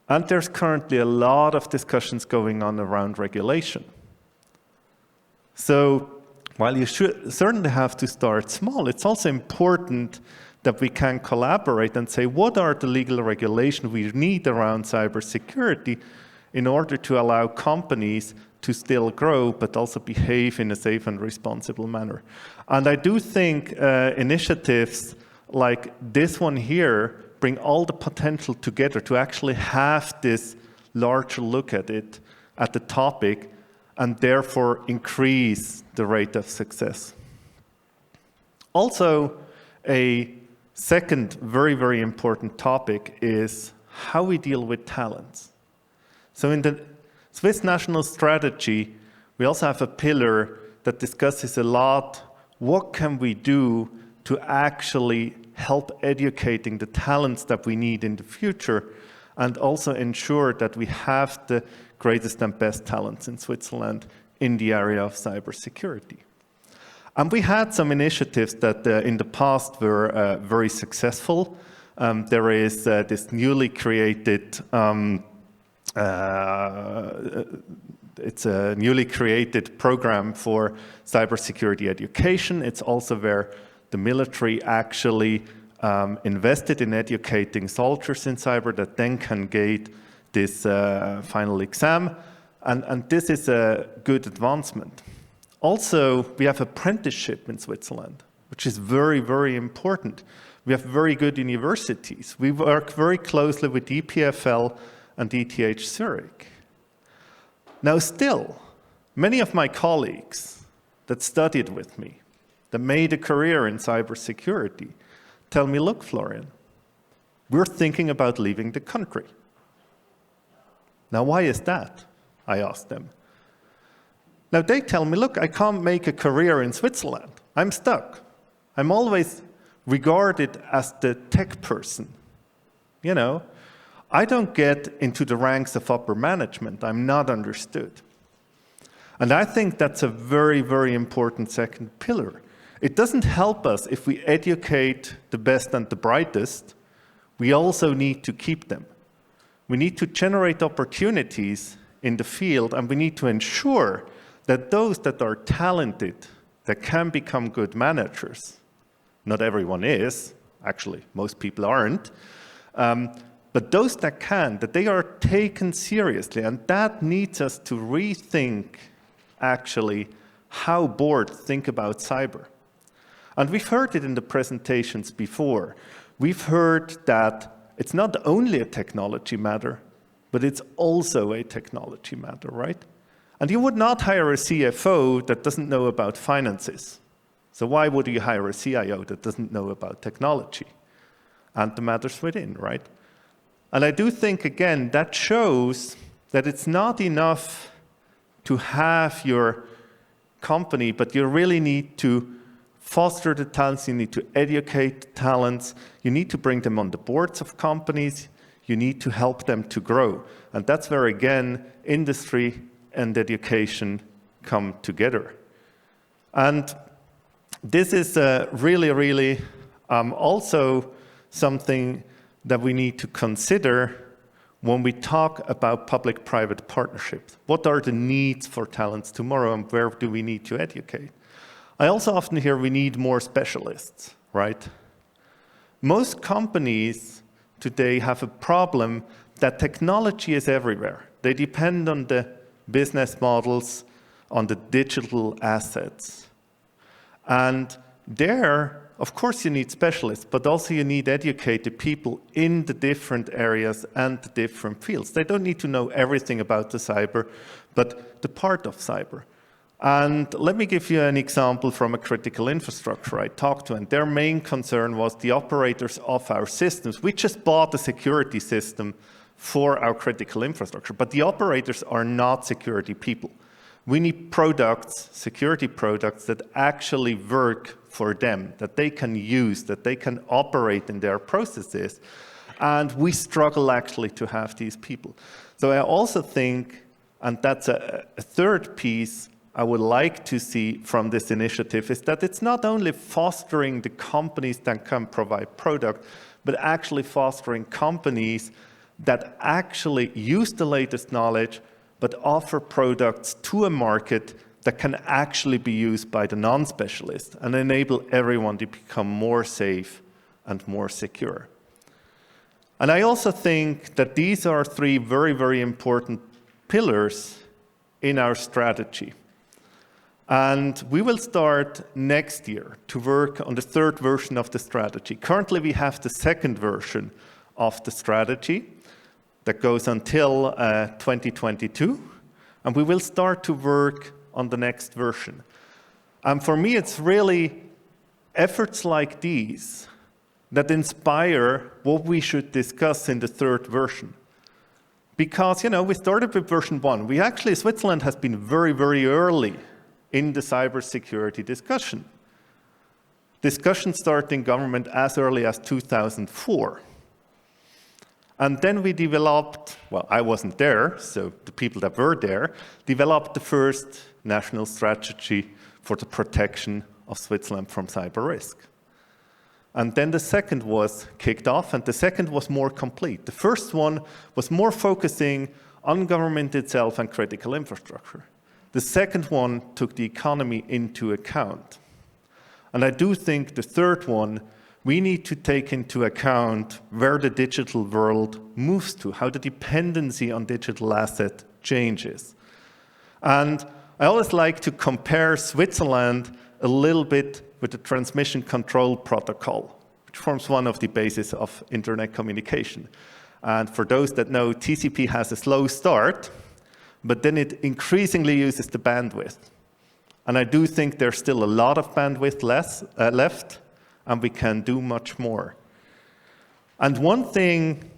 [SPEAKER 10] And there's currently a lot of discussions going on around regulation. So while you should certainly have to start small, it's also important that we can collaborate and say, what are the legal regulations we need around cybersecurity in order to allow companies to still grow, but also behave in a safe and responsible manner. And I do think initiatives like this one here bring all the potential together to actually have this larger look at it, at the topic, and therefore increase the rate of success. Also, a second very, very important topic is how we deal with talents. So in the Swiss National Strategy, we also have a pillar that discusses a lot what can we do to actually help educating the talents that we need in the future and also ensure that we have the greatest and best talents in Switzerland in the area of cybersecurity. And we had some initiatives that in the past were very successful. There is this newly created, it's a newly created program for cybersecurity education. It's also where the military actually invested in educating soldiers in cyber that then can gate this final exam. And this is a good advancement. Also, we have apprenticeship in Switzerland, which is very, very important. We have very good universities. We work very closely with EPFL and ETH Zurich. Now still, many of my colleagues that studied with me, that made a career in cybersecurity, tell me, look, Florian, we're thinking about leaving the country. Now, why is that? I asked them. Now they tell me, look, I can't make a career in Switzerland. I'm stuck. I'm always regarded as the tech person. You know, I don't get into the ranks of upper management. I'm not understood. And I think that's a very, very important second pillar. It doesn't help us if we educate the best and the brightest. We also need to keep them. We need to generate opportunities in the field, and we need to ensure that those that are talented, that can become good managers, not everyone is, actually, most people aren't, but those that can, that they are taken seriously, and that needs us to rethink, actually, how boards think about cyber. And we've heard it in the presentations before. We've heard that it's not only a technology matter, but it's also a technology matter, right? And you would not hire a CFO that doesn't know about finances. So why would you hire a CIO that doesn't know about technology? and the matters within, right? And I do think, again, that shows that it's not enough to have your company, but you really need to foster the talents, you need to educate the talents, you need to bring them on the boards of companies, you need to help them to grow. And that's where, again, industry and education come together. And this is really also something that we need to consider when we talk about public-private partnerships. What are the needs for talents tomorrow, and where do we need to educate? I also often hear we need more specialists, right? Most companies today have a problem that technology is everywhere. They depend on the business models, on the digital assets. And there, of course, you need specialists, but also you need educated people in the different areas and the different fields. They don't need to know everything about the cyber, but the part of cyber. And let me give you an example from a critical infrastructure I talked to, and their main concern was the operators of our systems. We just bought a security system for our critical infrastructure, but the operators are not security people. We need products, security products, that actually work for them, that they can use, that they can operate in their processes. And we struggle actually to have these people. So I also think, and that's a third piece I would like to see from this initiative, is that it's not only fostering the companies that can provide product, but actually fostering companies that actually use the latest knowledge, but offer products to a market that can actually be used by the non-specialists and enable everyone to become more safe and more secure. And I also think that these are three very important pillars in our strategy. And we will start next year to work on the third version of the strategy. Currently, we have the second version of the strategy that goes until 2022, and we will start to work on the next version. And for me, it's really efforts like these that inspire what we should discuss in the third version. Because, we started with version 1. Switzerland has been very early in the cybersecurity discussion. Discussion started in government as early as 2004. And then we developed, well, I wasn't there, so the people that were there, developed the first national strategy for the protection of Switzerland from cyber risk. And then the second was kicked off, and the second was more complete. The first one was more focusing on government itself and critical infrastructure. The second one took the economy into account. And I do think the third one, we need to take into account where the digital world moves to, how the dependency on digital asset changes. And I always like to compare Switzerland a little bit with the transmission control protocol, which forms one of the bases of internet communication. And for those that know, TCP has a slow start, but then it increasingly uses the bandwidth. And I do think there's still a lot of bandwidth left, and we can do much more. And one thing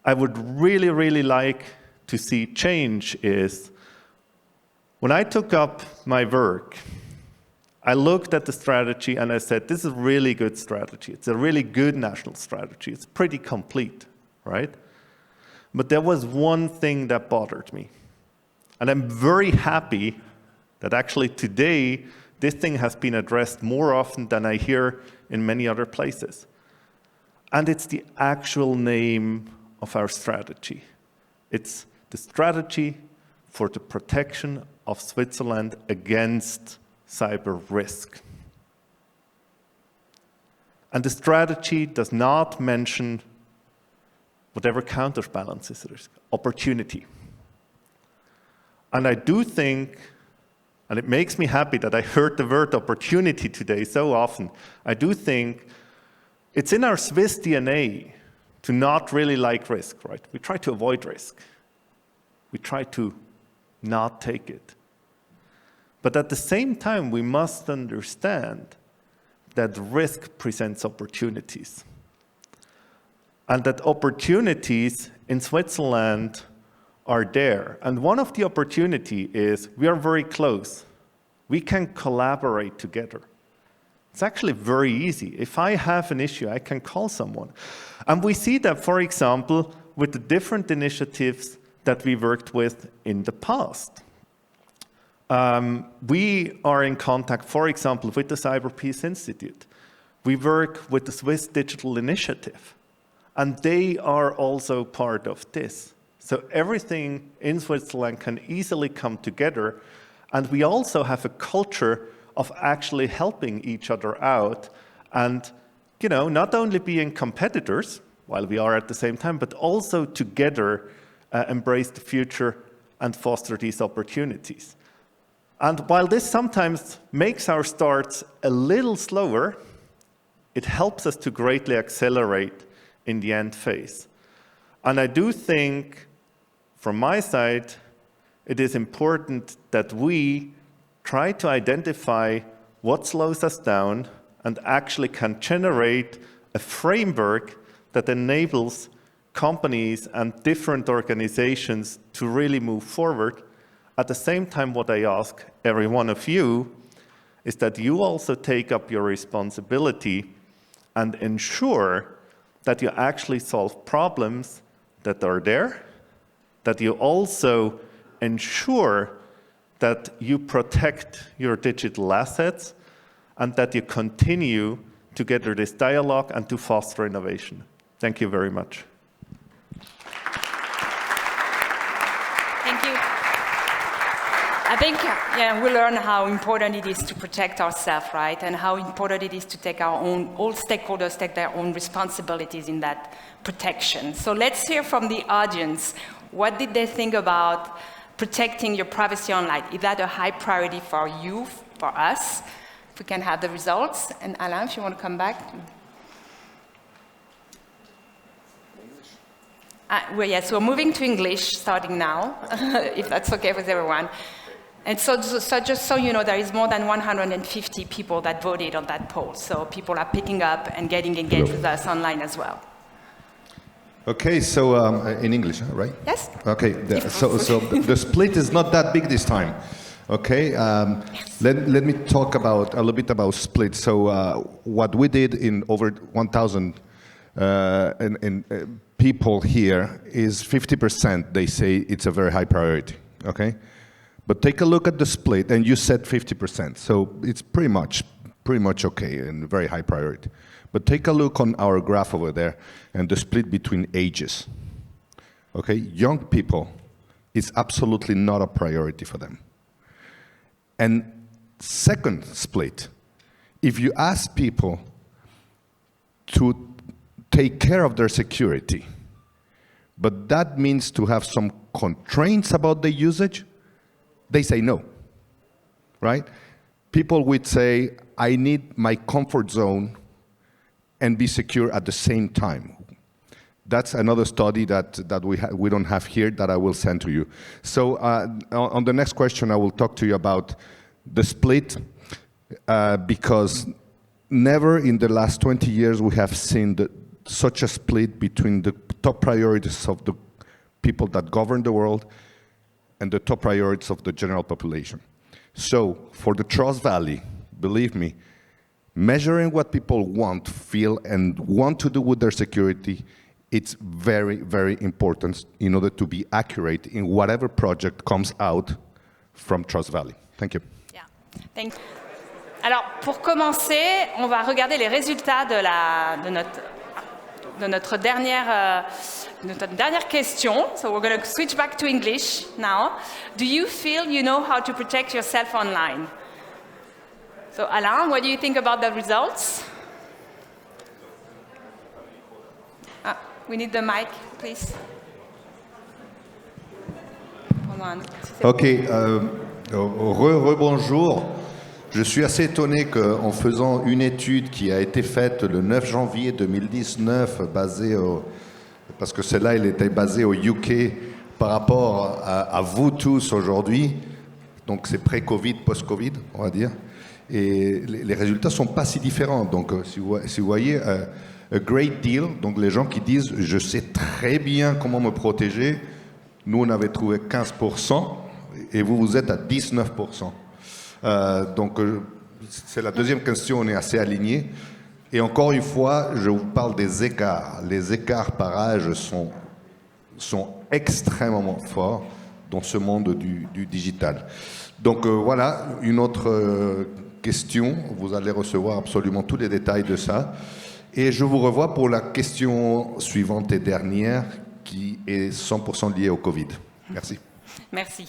[SPEAKER 10] I would really like to see change is, when I took up my work, I looked at the strategy and I said, this is a really good strategy. It's a really good national strategy. It's pretty complete, right? But there was one thing that bothered me. And I'm very happy that actually today, this thing has been addressed more often than I hear in many other places. And it's the actual name of our strategy. It's the strategy for the protection of Switzerland against cyber risk. And the strategy does not mention whatever counterbalances risk, opportunity. And I do think, and it makes me happy that I heard the word opportunity today so often, I do think it's in our Swiss DNA to not really like risk, right? We try to avoid risk. We try to not take it. But at the same time, we must understand that risk presents opportunities. and that opportunities in Switzerland are there. And one of the opportunity is we are very close. We can collaborate together. It's actually very easy. If I have an issue, I can call someone. And we see that, for example, with the different initiatives that we worked with in the past. We are in contact, for example, with the Cyber Peace Institute. We work with the Swiss Digital Initiative, and they are also part of this. So everything in Switzerland can easily come together, and we also have a culture of actually helping each other out and, not only being competitors, while we are at the same time, but also together embrace the future and foster these opportunities. And while this sometimes makes our starts a little slower, it helps us to greatly accelerate in the end phase. And I do think, from my side, it is important that we try to identify what slows us down and actually can generate a framework that enables companies and different organizations to really move forward. At the same time, what I ask every one of you is that you also take up your responsibility and ensure that you actually solve problems that are there, that you also ensure that you protect your digital assets, and that you continue to gather this dialogue and to foster innovation. Thank you very much.
[SPEAKER 1] Thank you. I think we learn how important it is to protect ourselves, right? And how important it is to take all stakeholders take their own responsibilities in that protection. So let's hear from the audience. What did they think about protecting your privacy online? Is that a high priority for you, for us? If we can have the results. And Alain, if you want to come back. Yes, we're moving to English starting now, if that's okay with everyone. And so just so you know, there is more than 150 people that voted on that poll. So people are picking up and getting engaged with us online as well.
[SPEAKER 11] Okay, so in English, right?
[SPEAKER 1] Yes.
[SPEAKER 11] Okay, so the split is not that big this time. Okay, let me talk a little bit about split. So what we did in over 1,000 people here is 50%. They say it's a very high priority. Okay, but take a look at the split, and you said 50%. So it's pretty much okay and very high priority. But take a look on our graph over there and the split between ages. Okay, young people is absolutely not a priority for them. And second split, if you ask people to take care of their security, but that means to have some constraints about the usage, they say no, right? People would say, I need my comfort zone and be secure at the same time. That's another study that we don't have here that I will send to you. So on the next question, I will talk to you about the split, because never in the last 20 years we have seen such a split between the top priorities of the people that govern the world and the top priorities of the general population. So for the Trust Valley, believe me, measuring what people want, feel, and want to do with their security, it's very, very important in order to be accurate in whatever project comes out from Trust Valley. Thank you.
[SPEAKER 1] Yeah. Thank you. Alors, pour commencer, on va regarder les résultats de notre dernière question. So we're going to switch back to English now. Do you feel you know how to protect yourself online? So Alain, what do you think about the results? We need the mic, please.
[SPEAKER 11] Ok, rebonjour. Je suis assez étonné qu'en faisant une étude qui a été faite le 9 janvier 2019, parce que celle-là, elle était basée au UK par rapport à vous tous aujourd'hui, donc c'est pré-Covid, post-Covid, on va dire, et les résultats ne sont pas si différents. Donc si vous voyez, a great deal, donc les gens qui disent je sais très bien comment me protéger, nous on avait trouvé 15% et vous êtes à 19%. Donc c'est la deuxième question, on est assez alignés. Et encore une fois, je vous parle des écarts. Les écarts par âge sont extrêmement forts dans ce monde du digital. Donc voilà, une autre question. Vous allez recevoir absolument tous les détails de ça. Et je vous revois pour la question suivante et dernière, qui est 100% liée au Covid. Merci.
[SPEAKER 1] Merci.